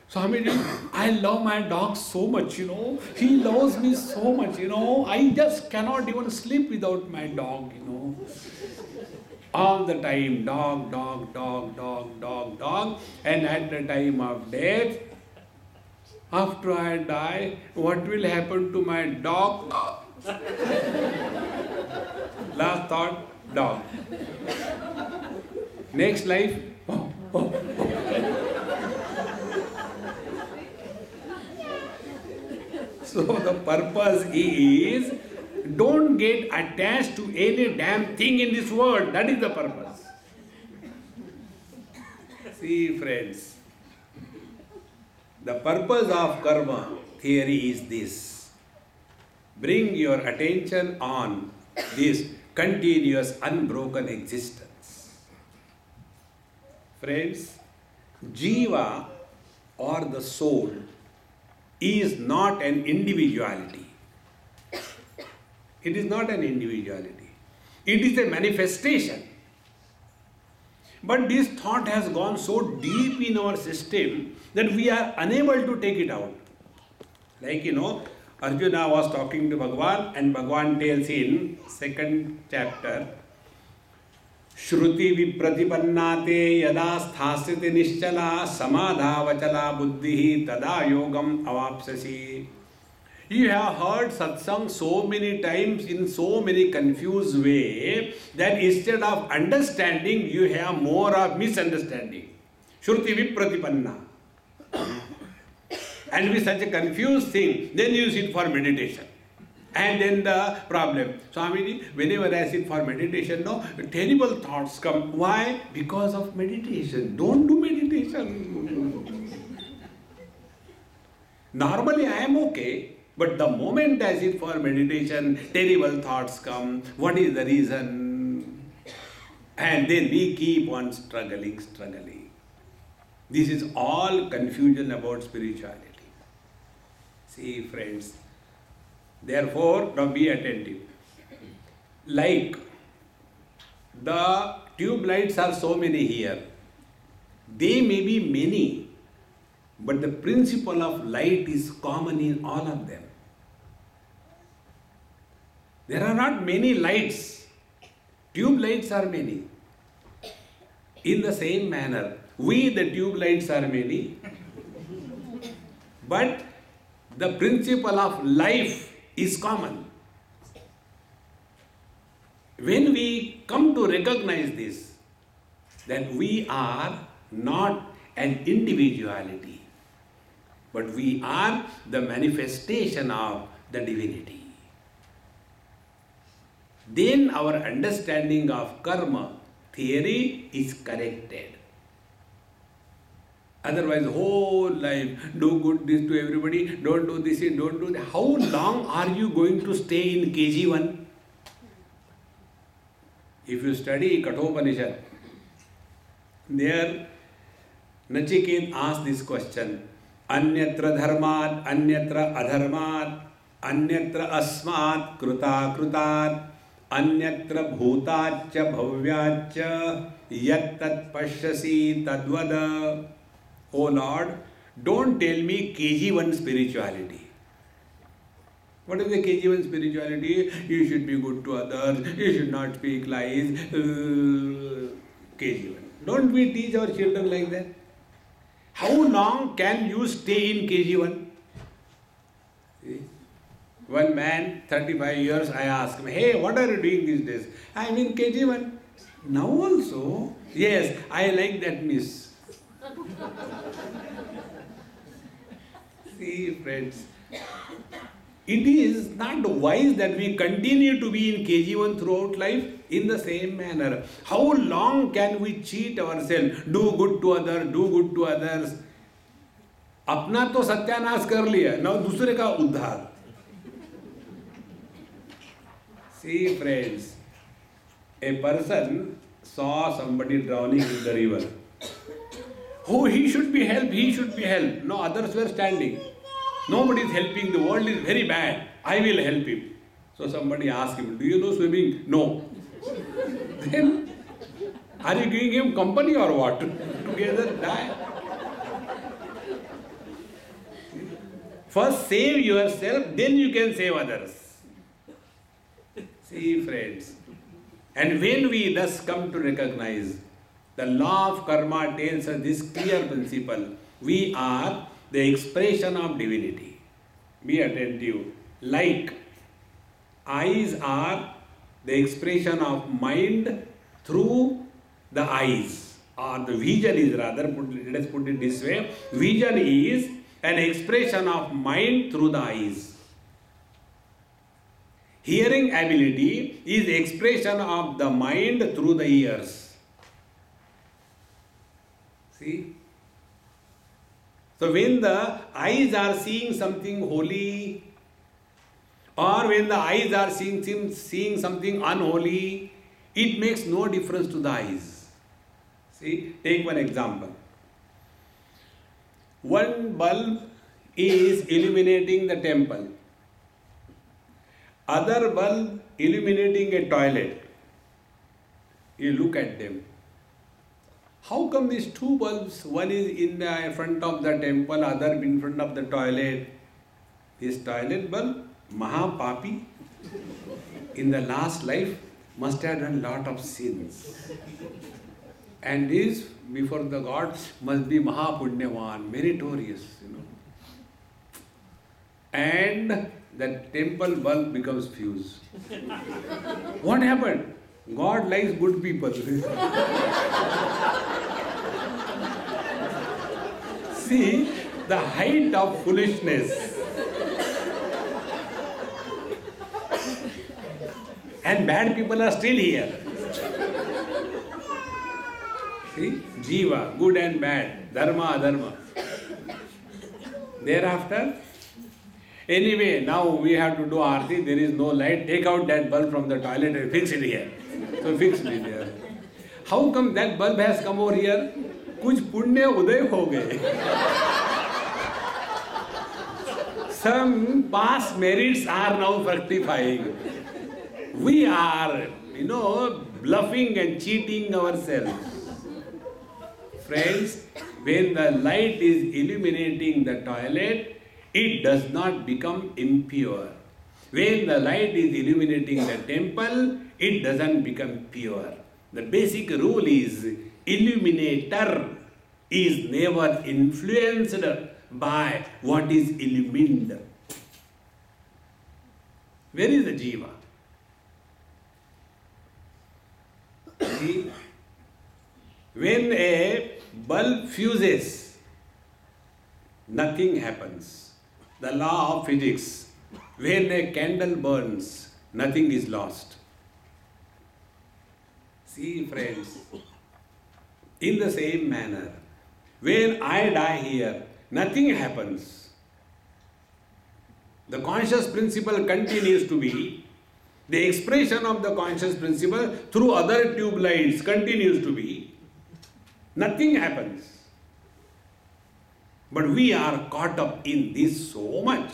Swamiji, I love my dog so much, He loves me so much, I just cannot even sleep without my dog, All the time, dog. And at the time of death, after I die, what will happen to my dog? Last thought, dog. Next life, So the purpose is, don't get attached to any damn thing in this world. That is the purpose. See, friends, the purpose of karma theory is this. Bring your attention on this continuous, unbroken existence. Friends, jiva or the soul is not an individuality. It is not an individuality. It is a manifestation. But this thought has gone so deep in our system that we are unable to take it out. Like, Arjuna was talking to Bhagwan, and Bhagwan tells in second chapter, Shruti vipratipannate yada sthasiti nischala samadhavachala buddhihi tada yogam avapsasi. You have heard satsang so many times in so many confused way that instead of understanding, you have more of misunderstanding. Shruti vipratipanna. And with such a confused thing, then you sit for meditation. And then the problem. Swamiji, whenever I sit for meditation, terrible thoughts come. Why? Because of meditation. Don't do meditation. Normally I am okay. But the moment I sit for meditation, terrible thoughts come. What is the reason? And then we keep on struggling. This is all confusion about spirituality. See, friends. Therefore, now be attentive. Like the tube lights are so many here. They may be many, but the principle of light is common in all of them. There are not many lights. Tube lights are many. In the same manner, we the tube lights are many. But the principle of life is common. When we come to recognize this, that we are not an individuality, but we are the manifestation of the divinity. Then our understanding of karma theory is corrected. Otherwise, whole life, do good this to everybody, don't do this, don't do that. How long are you going to stay in KG1? If you study Kathopanishad, there Nachiket asked this question, Anyatra dharmat, anyatra adharmat, anyatra asmat, kruta krutat, anyatra bhutacha bhavyacha, yat tat pashyasi tadvada. Oh Lord, don't tell me KG1 spirituality. What is the KG1 spirituality? You should be good to others, you should not speak lies. KG1. Don't we teach our children like that? How long can you stay in KG1? See? One man, 35 years, I asked him, hey, what are you doing these days? I am in KG1. Now also? Yes, I like that miss. See, friends, it is not wise that we continue to be in KG1 throughout life in the same manner. How long can we cheat ourselves? Do good to others, do good to others. अपना तो सत्यानाश कर लिया, now दूसरे का उद्धार. See, friends, a person saw somebody drowning in the river. Oh, he should be helped, he should be helped. No, others were standing. Nobody is helping, the world is very bad. I will help him. So somebody asked him, do you know swimming? No. Then, are you giving him company or what? Together die. First save yourself, then you can save others. See, friends. And when we thus come to recognize the law of karma tells us this clear principle. We are the expression of divinity. Be attentive. Like eyes are the expression of mind through the eyes. Or the vision is rather, let us put it this way. Vision is an expression of mind through the eyes. Hearing ability is expression of the mind through the ears. See? So when the eyes are seeing something holy, or when the eyes are seeing something unholy, it makes no difference to the eyes. See, take one example. One bulb is illuminating the temple. Other bulb illuminating a toilet. You look at them. How come these two bulbs, one is in front of the temple, other in front of the toilet? This toilet bulb, Mahapapi, in the last life must have done lot of sins. And this, before the gods, must be Mahapunyavan, meritorious, And the temple bulb becomes fused. What happened? God likes good people. See the height of foolishness. And bad people are still here. See? Jiva, good and bad, dharma, adharma. Thereafter, anyway, now we have to do aarti, there is no light, take out that bulb from the toilet and fix it here. So fix it here. How come that bulb has come over here? Kuch punya uday ho gaye. Some past merits are now fructifying. We are, bluffing and cheating ourselves. Friends, when the light is illuminating the toilet, it does not become impure. When the light is illuminating the temple, it doesn't become pure. The basic rule is, illuminator is never influenced by what is illumined. Where is the jiva? See, when a bulb fuses, nothing happens. The law of physics, when a candle burns, nothing is lost. See, friends, in the same manner, when I die here, nothing happens. The conscious principle continues to be. The expression of the conscious principle through other tube lights continues to be. Nothing happens. But we are caught up in this so much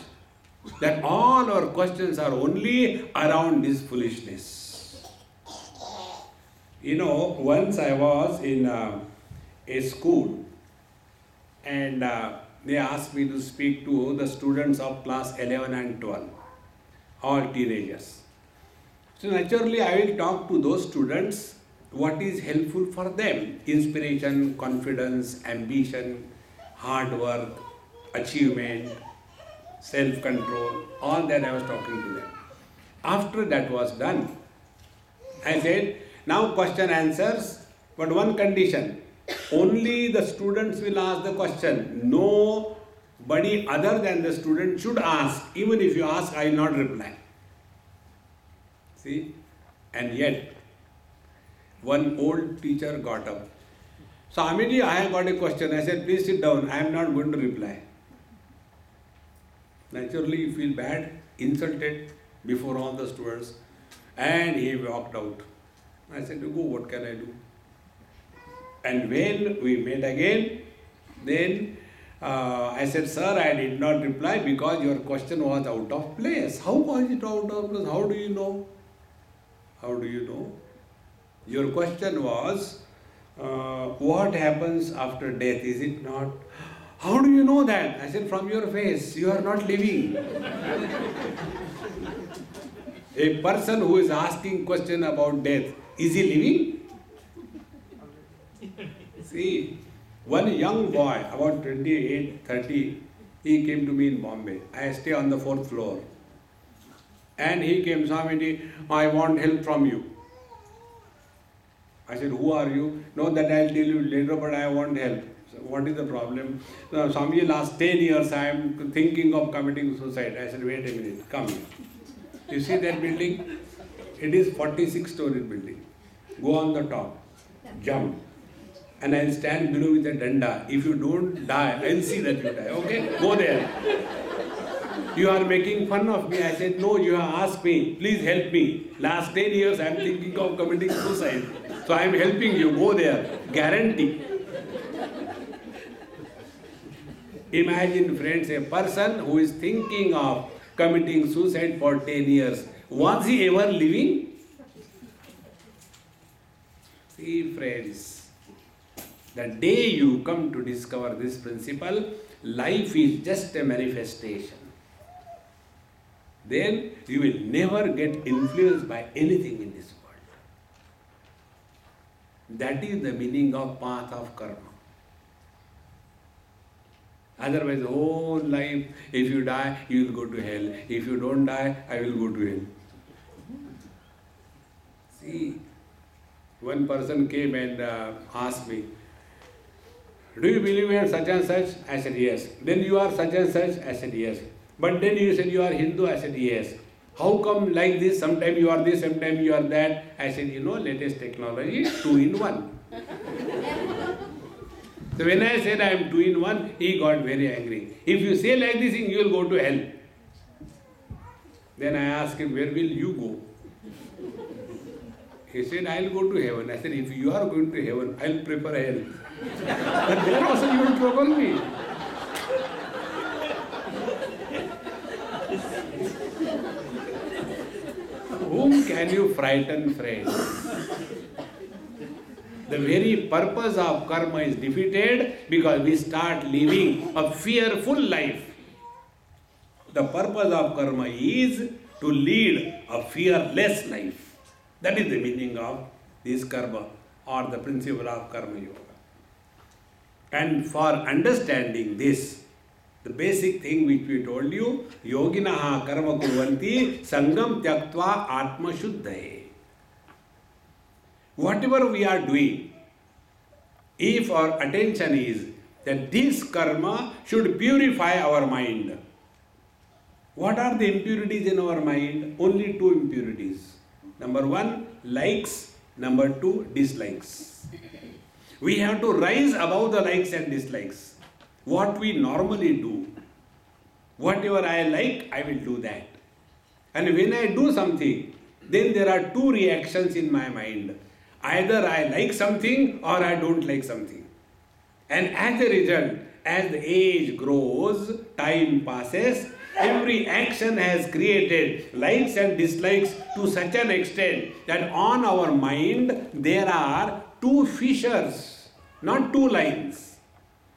that all our questions are only around this foolishness. Once I was in a school and they asked me to speak to the students of class 11 and 12, all teenagers. So naturally I will talk to those students what is helpful for them. Inspiration, confidence, ambition, hard work, achievement, self-control, all that I was talking to them. After that was done, I said, now question answers, but one condition. Only the students will ask the question. Nobody other than the student should ask. Even if you ask, I will not reply. See? And yet, one old teacher got up. Swamiji, I have got a question. I said, please sit down. I am not going to reply. Naturally, you feel bad, insulted before all the students. And he walked out. I said, go, what can I do? And when we met again, then I said, sir, I did not reply because your question was out of place. How was it out of place? How do you know? How do you know? Your question was, what happens after death? Is it not? How do you know that? I said, from your face, you are not living. A person who is asking question about death, is he living? See, one young boy, about 28, 30, he came to me in Bombay. I stay on the 4th floor. And he came, Swamiji, I want help from you. I said, who are you? No, that I'll tell you later, but I want help. So what is the problem? So, Swamiji, last 10 years I am thinking of committing suicide. I said, wait a minute, come here. You see that building? It is 46-story building. Go on the top, jump. And I'll stand below with a danda. If you don't die, I'll see that you die. Okay? Go there. You are making fun of me. I said, no, you have asked me. Please help me. Last 10 years I am thinking of committing suicide. So I am helping you. Go there. Guarantee. Imagine, friends, a person who is thinking of committing suicide for 10 years. Was he ever living? See, friends, the day you come to discover this principle, life is just a manifestation. Then you will never get influenced by anything in this world. That is the meaning of path of karma. Otherwise, whole life, if you die, you will go to hell. If you don't die, I will go to hell. See, one person came and asked me, do you believe in such and such? I said, yes. Then you are such and such? I said, yes. But then you said you are Hindu? I said, yes. How come like this? Sometimes you are this, sometimes you are that. I said, latest technology, 2 in 1. So when I said I am 2 in 1, he got very angry. If you say like this, you will go to hell. Then I asked him, where will you go? He said, I will go to heaven. I said, if you are going to heaven, I will prefer hell. But there also you will trouble me. Whom can you frighten, friends? The very purpose of karma is defeated because we start living a fearful life. The purpose of karma is to lead a fearless life. That is the meaning of this karma or the principle of karma yoga. And for understanding this, the basic thing which we told you, yoginaha karma kurvanti sangam tyaktva atma shuddhaye. Whatever we are doing, if our attention is that this karma should purify our mind. What are the impurities in our mind? Only 2 impurities. Number 1, likes. Number 2, dislikes. We have to rise above the likes and dislikes. What we normally do, whatever I like, I will do that. And when I do something, then there are 2 reactions in my mind. Either I like something or I don't like something. And as a result, as the age grows, time passes, every action has created likes and dislikes to such an extent that on our mind there are 2 fissures, not 2 lines.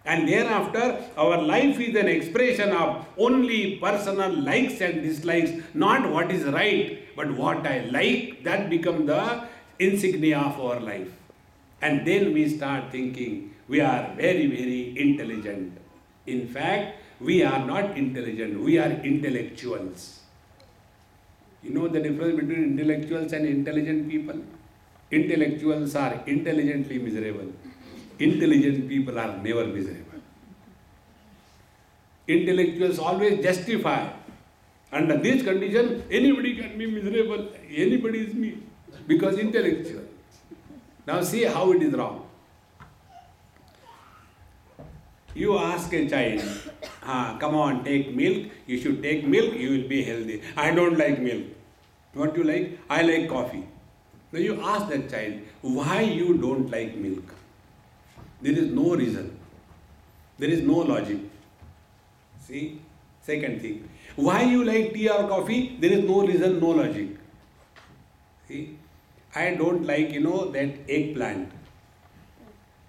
And thereafter, our life is an expression of only personal likes and dislikes, not what is right, but what I like, that becomes the insignia of our life. And then we start thinking we are very, very intelligent. In fact, we are not intelligent, we are intellectuals. You know the difference between intellectuals and intelligent people? Intellectuals are intelligently miserable. Intelligent people are never miserable. Intellectuals always justify. Under this condition, anybody can be miserable. Anybody is me. Because intellectual. Now see how it is wrong. You ask a child, come on, take milk. You should take milk, you will be healthy. I don't like milk. What do you like? I like coffee. Now you ask that child, why you don't like milk? There is no reason. There is no logic. See? Second thing. Why you like tea or coffee? There is no reason, no logic. See? I don't like, that eggplant.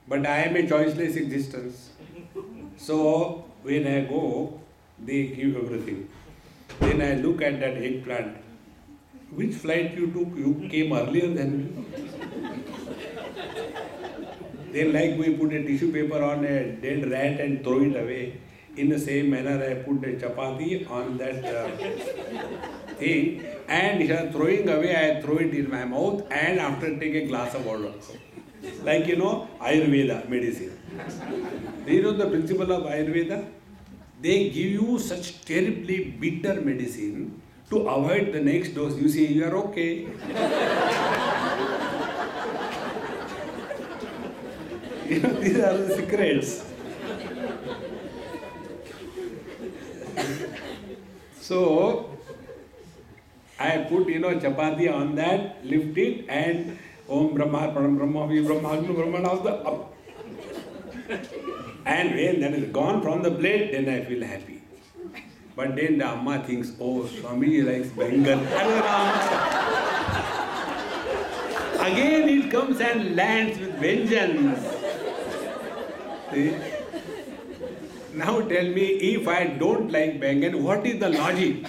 But I am a choiceless existence. So, when I go, they give everything. Then I look at that eggplant. Which flight you took? You came earlier than me. Then like we put a tissue paper on a dead rat and throw it away. In the same manner, I put a chapati on that thing. And instead of throwing away, I throw it in my mouth and after take a glass of water. Like, Ayurveda medicine. Do you know the principle of Ayurveda? They give you such terribly bitter medicine to avoid the next dose. You say, you are okay. These are the secrets. So, I put, chapati on that, lift it, and Om Brahma, Param Brahma, Vi Brahma, Agnu Brahma, now the up. And when that is gone from the plate, then I feel happy. But then the Amma thinks, oh, Swamiji likes Bengal. Again it comes and lands with vengeance. See? Now tell me, if I don't like Bengal, what is the logic?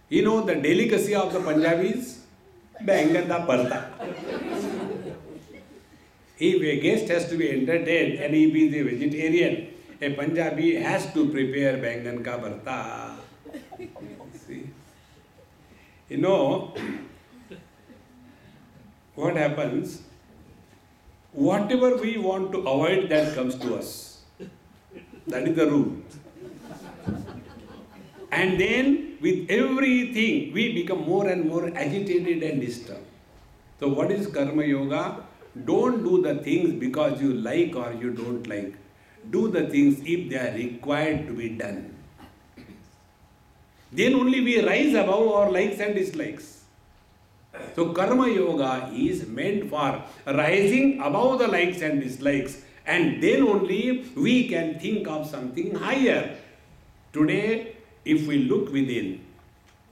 You know the delicacy of the Punjabis? Bengal da parta. If a guest has to be entertained and if he is a vegetarian, a Punjabi has to prepare Bengal ka bharta. See? You know, what happens? Whatever we want to avoid, that comes to us. That is the rule. And then, with everything, we become more and more agitated and disturbed. So what is Karma Yoga? Don't do the things because you like or you don't like. Do the things if they are required to be done. Then only we rise above our likes and dislikes. So Karma Yoga is meant for rising above the likes and dislikes, and then only we can think of something higher. Today, if we look within,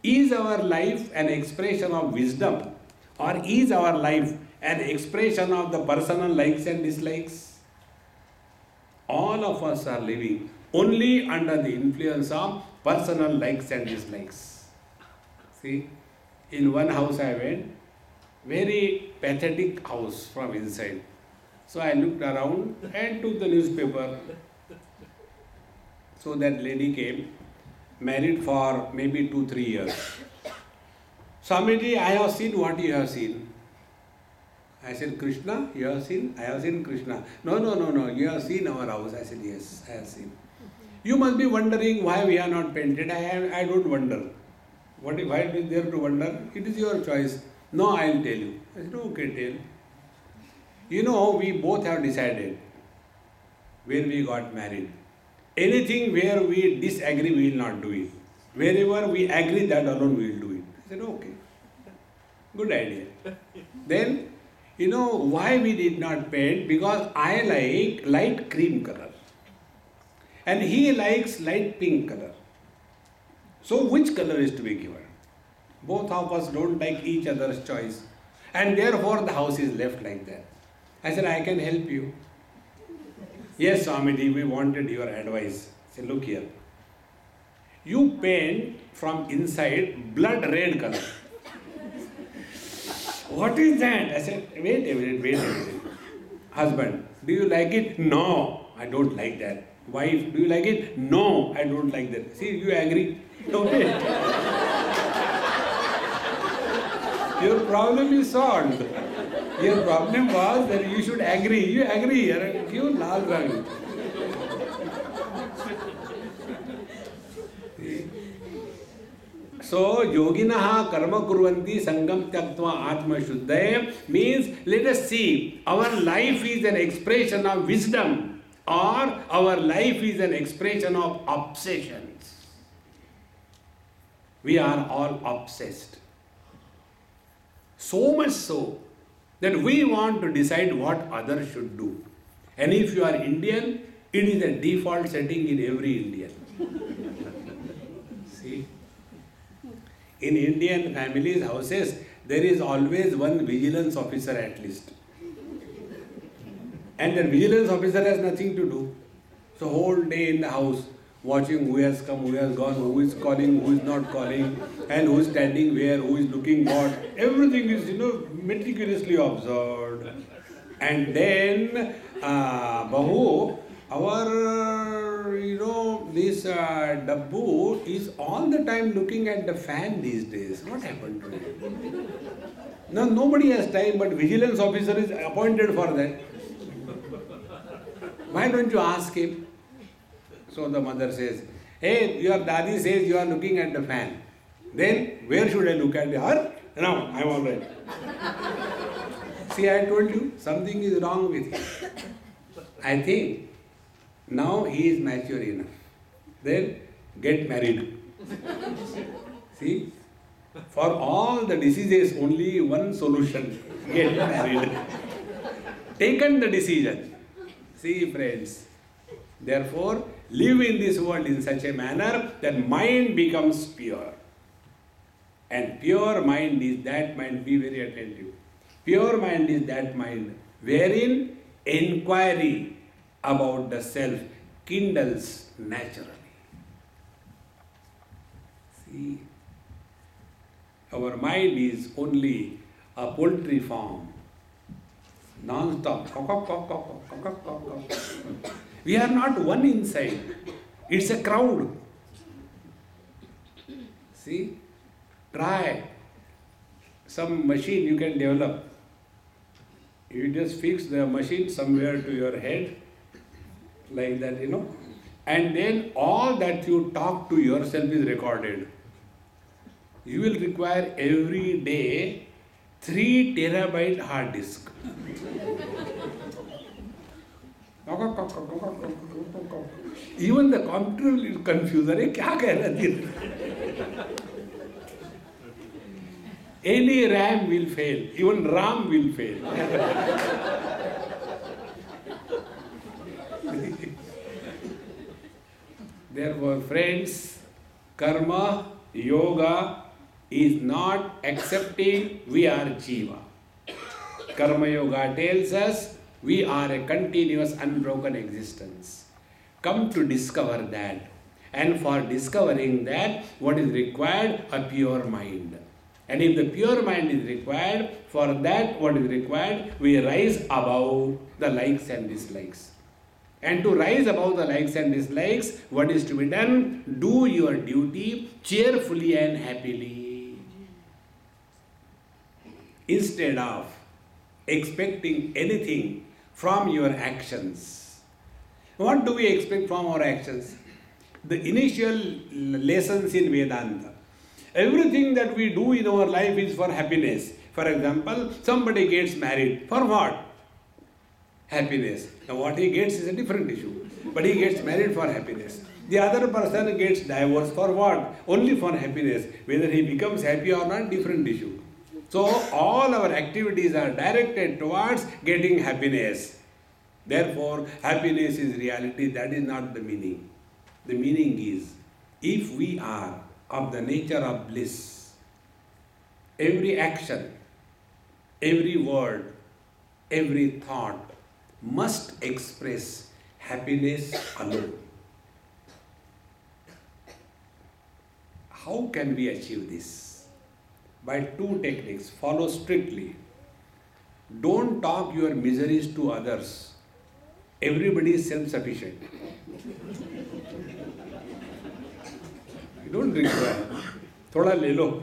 is our life an expression of wisdom, or is our life an expression of the personal likes and dislikes? All of us are living only under the influence of personal likes and dislikes. See, in one house I went, very pathetic house from inside. So I looked around and took the newspaper. So that lady came, married for maybe 2-3 years. Swamiji, I have seen what you have seen. I said, Krishna, you have seen? I have seen Krishna. No, you have seen our house. I said, yes, I have seen. You must be wondering why we are not painted. I don't wonder. Why is there to wonder? It is your choice. No, I will tell you. I said, okay, tell. You know, we both have decided when we got married. Anything where we disagree, we will not do it. Wherever we agree, that alone we will do it. I said, okay. Good idea. Then, you know why we did not paint? Because I like light cream color. And he likes light pink color. So which color is to be given? Both of us don't like each other's choice. And therefore the house is left like that. I said, I can help you. Yes, Swamiji, we wanted your advice. I said, look here. You paint from inside blood red color. What is that? I said, wait a minute. Husband, do you like it? No, I don't like that. Wife, do you like it? No, I don't like that. See, you agree? Okay. Your problem is solved. Your problem was that you should agree. You agree. You laugh. So, yoginaha karma kurvanti sangam tyaktva atma shuddhaya means, let us see, our life is an expression of wisdom or our life is an expression of obsessions. We are all obsessed. So much so that we want to decide what others should do. And if you are Indian, it is a default setting in every Indian. See? In Indian families' houses, there is always one vigilance officer at least. And the vigilance officer has nothing to do. So whole day in the house, watching who has come, who has gone, who is calling, who is not calling, and who is standing where, who is looking what. Everything is, meticulously observed. And then, Bahu, our, this Dabbu is all the time looking at the fan these days. What happened to him? Now, nobody has time, but vigilance officer is appointed for that. Why don't you ask him? So the mother says, hey, your daddy says you are looking at the fan. Then, where should I look at her? No, I'm all right. See, I told you, something is wrong with him. I think, now he is mature enough. Then, get married. See, for all the diseases, only one solution, get married. Taken the decision. See, friends, therefore, live in this world in such a manner that mind becomes pure. And pure mind is that mind, be very attentive. Pure mind is that mind wherein inquiry about the self kindles naturally. See, our mind is only a poultry farm, non-stop. We are not one inside. It's a crowd. See, try some machine you can develop. You just fix the machine somewhere to your head, like that, and then all that you talk to yourself is recorded. You will require every day 3 terabyte hard disk. Even the computer will confuse. Arey, kya keh raha hai? Any RAM will fail. Even RAM will fail. Therefore, friends, karma, yoga is not accepting we are Jiva. Karma yoga tells us we are a continuous unbroken existence. Come to discover that. And for discovering that, what is required? A pure mind. And if the pure mind is required, for that what is required, we rise above the likes and dislikes. And to rise above the likes and dislikes, what is to be done? Do your duty cheerfully and happily. Instead of expecting anything from your actions. What do we expect from our actions? The initial lessons in Vedanta. Everything that we do in our life is for happiness. For example, somebody gets married. For what? Happiness. Now what he gets is a different issue. But he gets married for happiness. The other person gets divorced for what? Only for happiness. Whether he becomes happy or not, different issue. So all our activities are directed towards getting happiness. Therefore, happiness is reality. That is not the meaning. The meaning is, if we are of the nature of bliss, every action, every word, every thought must express happiness alone. How can we achieve this? By 2 techniques. Follow strictly. Don't talk your miseries to others. Everybody is self-sufficient. You don't require. Thoda le lo.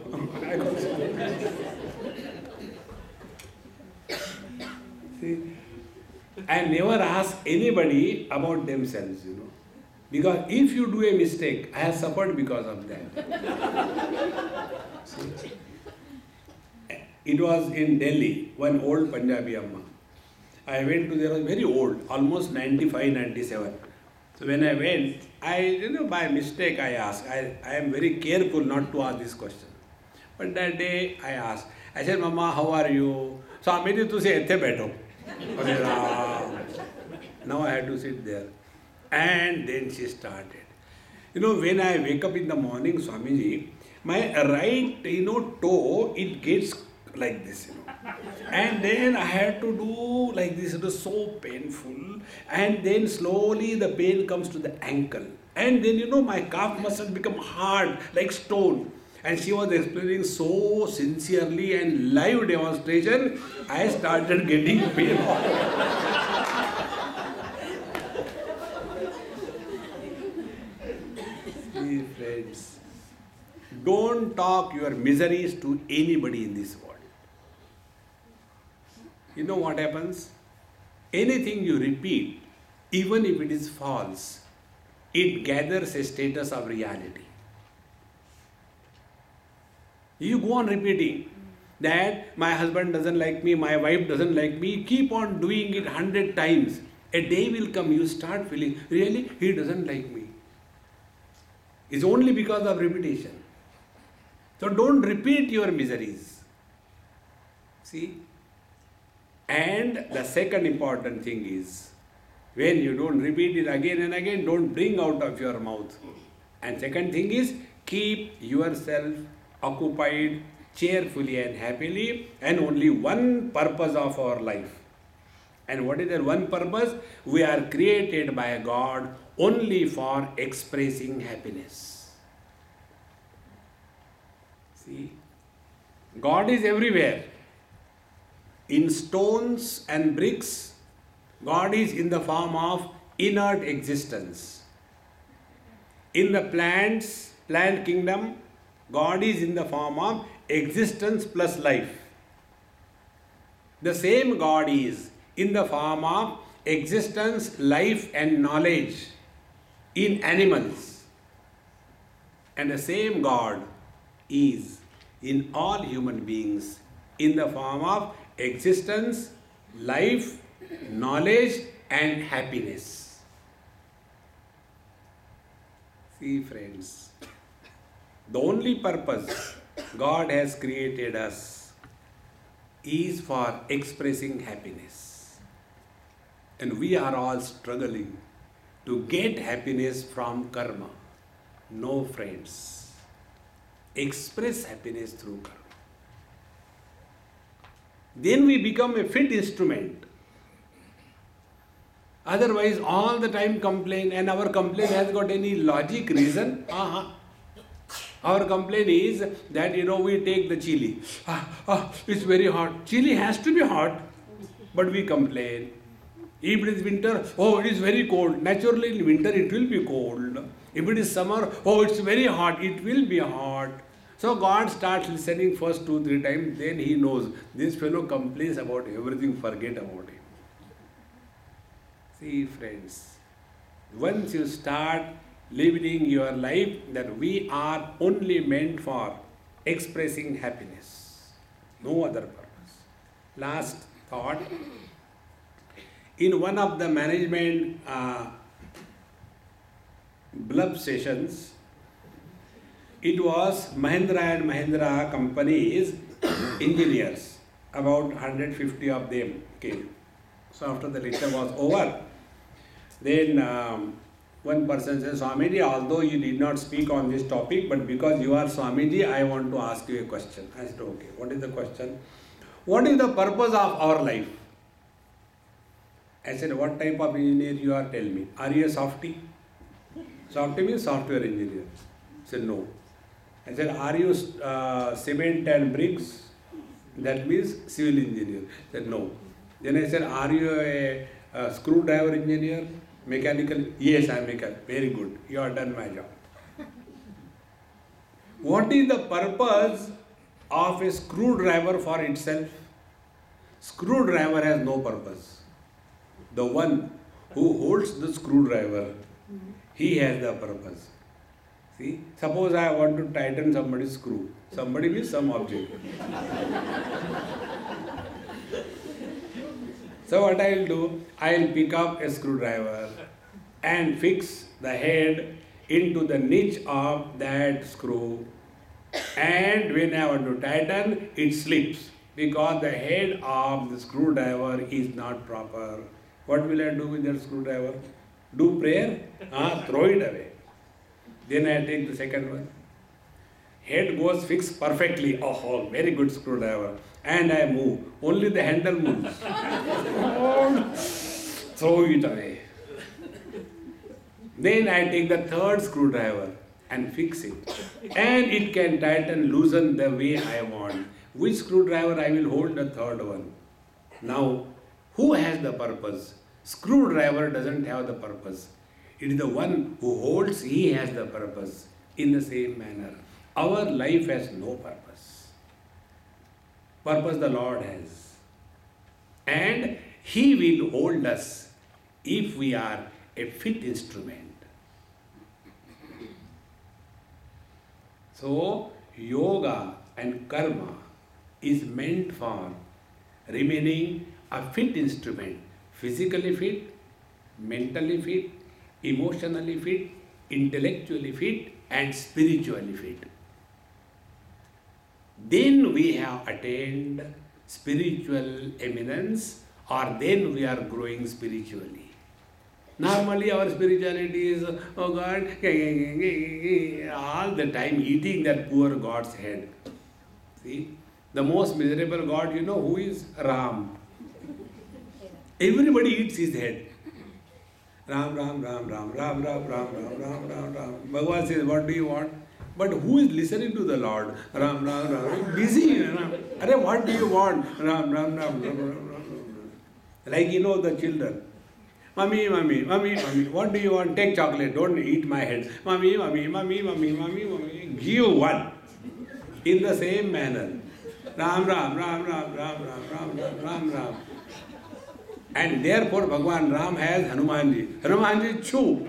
See, and never ask anybody about themselves, Because if you do a mistake, I have suffered because of that. See? It was in Delhi, one old Punjabi Amma. I went to there, was very old, almost 95, 97. So when I went, by mistake I asked. I am very careful not to ask this question. But that day I asked. I said, Mama, how are you? So Amity to say, Ethe beto. Now I had to sit there. And then she started. When I wake up in the morning, Swamiji, my right, toe, it gets like this, And then I had to do like this. It was so painful. And then slowly the pain comes to the ankle. And then, my calf muscle become hard, like stone. And she was explaining so sincerely and live demonstration, I started getting pain. See, friends, don't talk your miseries to anybody in this world. You know what happens? Anything you repeat, even if it is false, it gathers a status of reality. You go on repeating that my husband doesn't like me, my wife doesn't like me, keep on doing it 100 times. A day will come, you start feeling, really, he doesn't like me. It's only because of repetition. So don't repeat your miseries. See? And the second important thing is, When you don't repeat it again and again, don't bring out of your mouth. And second thing is, keep yourself occupied cheerfully and happily, and only one purpose of our life. And what is that one purpose? We are created by God only for expressing happiness. See, God is everywhere. In stones and bricks, God is in the form of inert existence. In the plant kingdom, God is in the form of existence plus life. The same God is in the form of existence, life and knowledge in animals. And the same God is in all human beings in the form of existence, life, knowledge and happiness. See friends, the only purpose God has created us is for expressing happiness. And we are all struggling to get happiness from karma. No friends. Express happiness through karma. Then we become a fit instrument. Otherwise, all the time complain, and our complaint has got any logic reason? Our complaint is that, we take the chili. It's very hot. Chili has to be hot, but we complain. If it is winter, it is very cold. Naturally, in winter it will be cold. If it is summer, it's very hot. It will be hot. So God starts listening first 2-3 times, then He knows this fellow complains about everything, forget about it. See friends, once you start living your life that we are only meant for expressing happiness, no other purpose. Last thought, in one of the management blub sessions, it was Mahindra and Mahindra companies engineers, about 150 of them came. So after the lecture was over, then one person says, Swamiji, although you did not speak on this topic, but because you are Swamiji, I want to ask you a question. I said, okay, what is the question? What is the purpose of our life? I said, what type of engineer you are, tell me. Are you a softie? Softie means software engineer. I said, no. I said, are you cement and bricks? That means civil engineer. I said, no. Then I said, are you a screwdriver engineer? Mechanical? Yes, I am mechanical. Very good. You have done my job. What is the purpose of a screwdriver for itself? Screwdriver has no purpose. The one who holds the screwdriver, he has the purpose. See, suppose I want to tighten somebody's screw. Somebody means some object. So what I will do, I will pick up a screwdriver and fix the head into the niche of that screw. And when I want to tighten, it slips because the head of the screwdriver is not proper. What will I do with that screwdriver? Do prayer? Throw it away. Then I take the second one. Head goes fixed perfectly. Oh, very good screwdriver. And I move. Only the handle moves. Throw it away. Then I take the third screwdriver and fix it. And it can tighten, loosen the way I want. Which screwdriver I will hold the third one? Now, who has the purpose? Screwdriver doesn't have the purpose. It is the one who holds, he has the purpose. In the same manner, our life has no purpose. Purpose the Lord has. And He will hold us if we are a fit instrument. So, yoga and karma is meant for remaining a fit instrument. Physically fit, mentally fit, emotionally fit, intellectually fit and spiritually fit. Then we have attained spiritual eminence, or then we are growing spiritually. Normally our spirituality is, oh God, all the time eating that poor God's head. See, the most miserable God, you know who is? Ram. Everybody eats his head. Ram, Ram, Ram, Ram, Ram, Ram, Ram, Ram, Ram, Ram, Ram. Bhagavan says, what do you want? But who is listening to the Lord? Ram, Ram, Ram. Busy. Ram. Arey, what do you want? Ram, Ram, Ram, Ram, Ram, Ram, Ram. Like you know the children. Mommy, mommy, mommy, mommy, what do you want? Take chocolate, don't eat my head. Mommy, mommy, mommy, mommy, mommy, mommy. Give one. In the same manner. Ram, Ram, Ram, Ram, Ram, Ram, Ram, Ram, Ram, Ram. And therefore Bhagwan Ram has Hanumanji. Hanumanji, chew.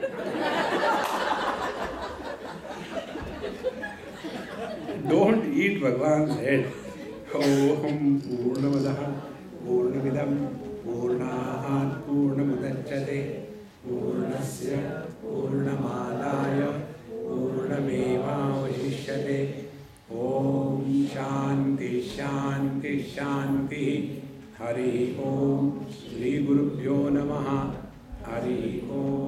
Don't eat Bhagwan's head. Om Purnamadaha Purnamidam Purnahat Purnamudachyate Purnasya Purnamadaya Purnameva Vashishyate. Om Shanti Shanti Shanti. Hari Om Shri Gurubhyo Namaha. Hari Om.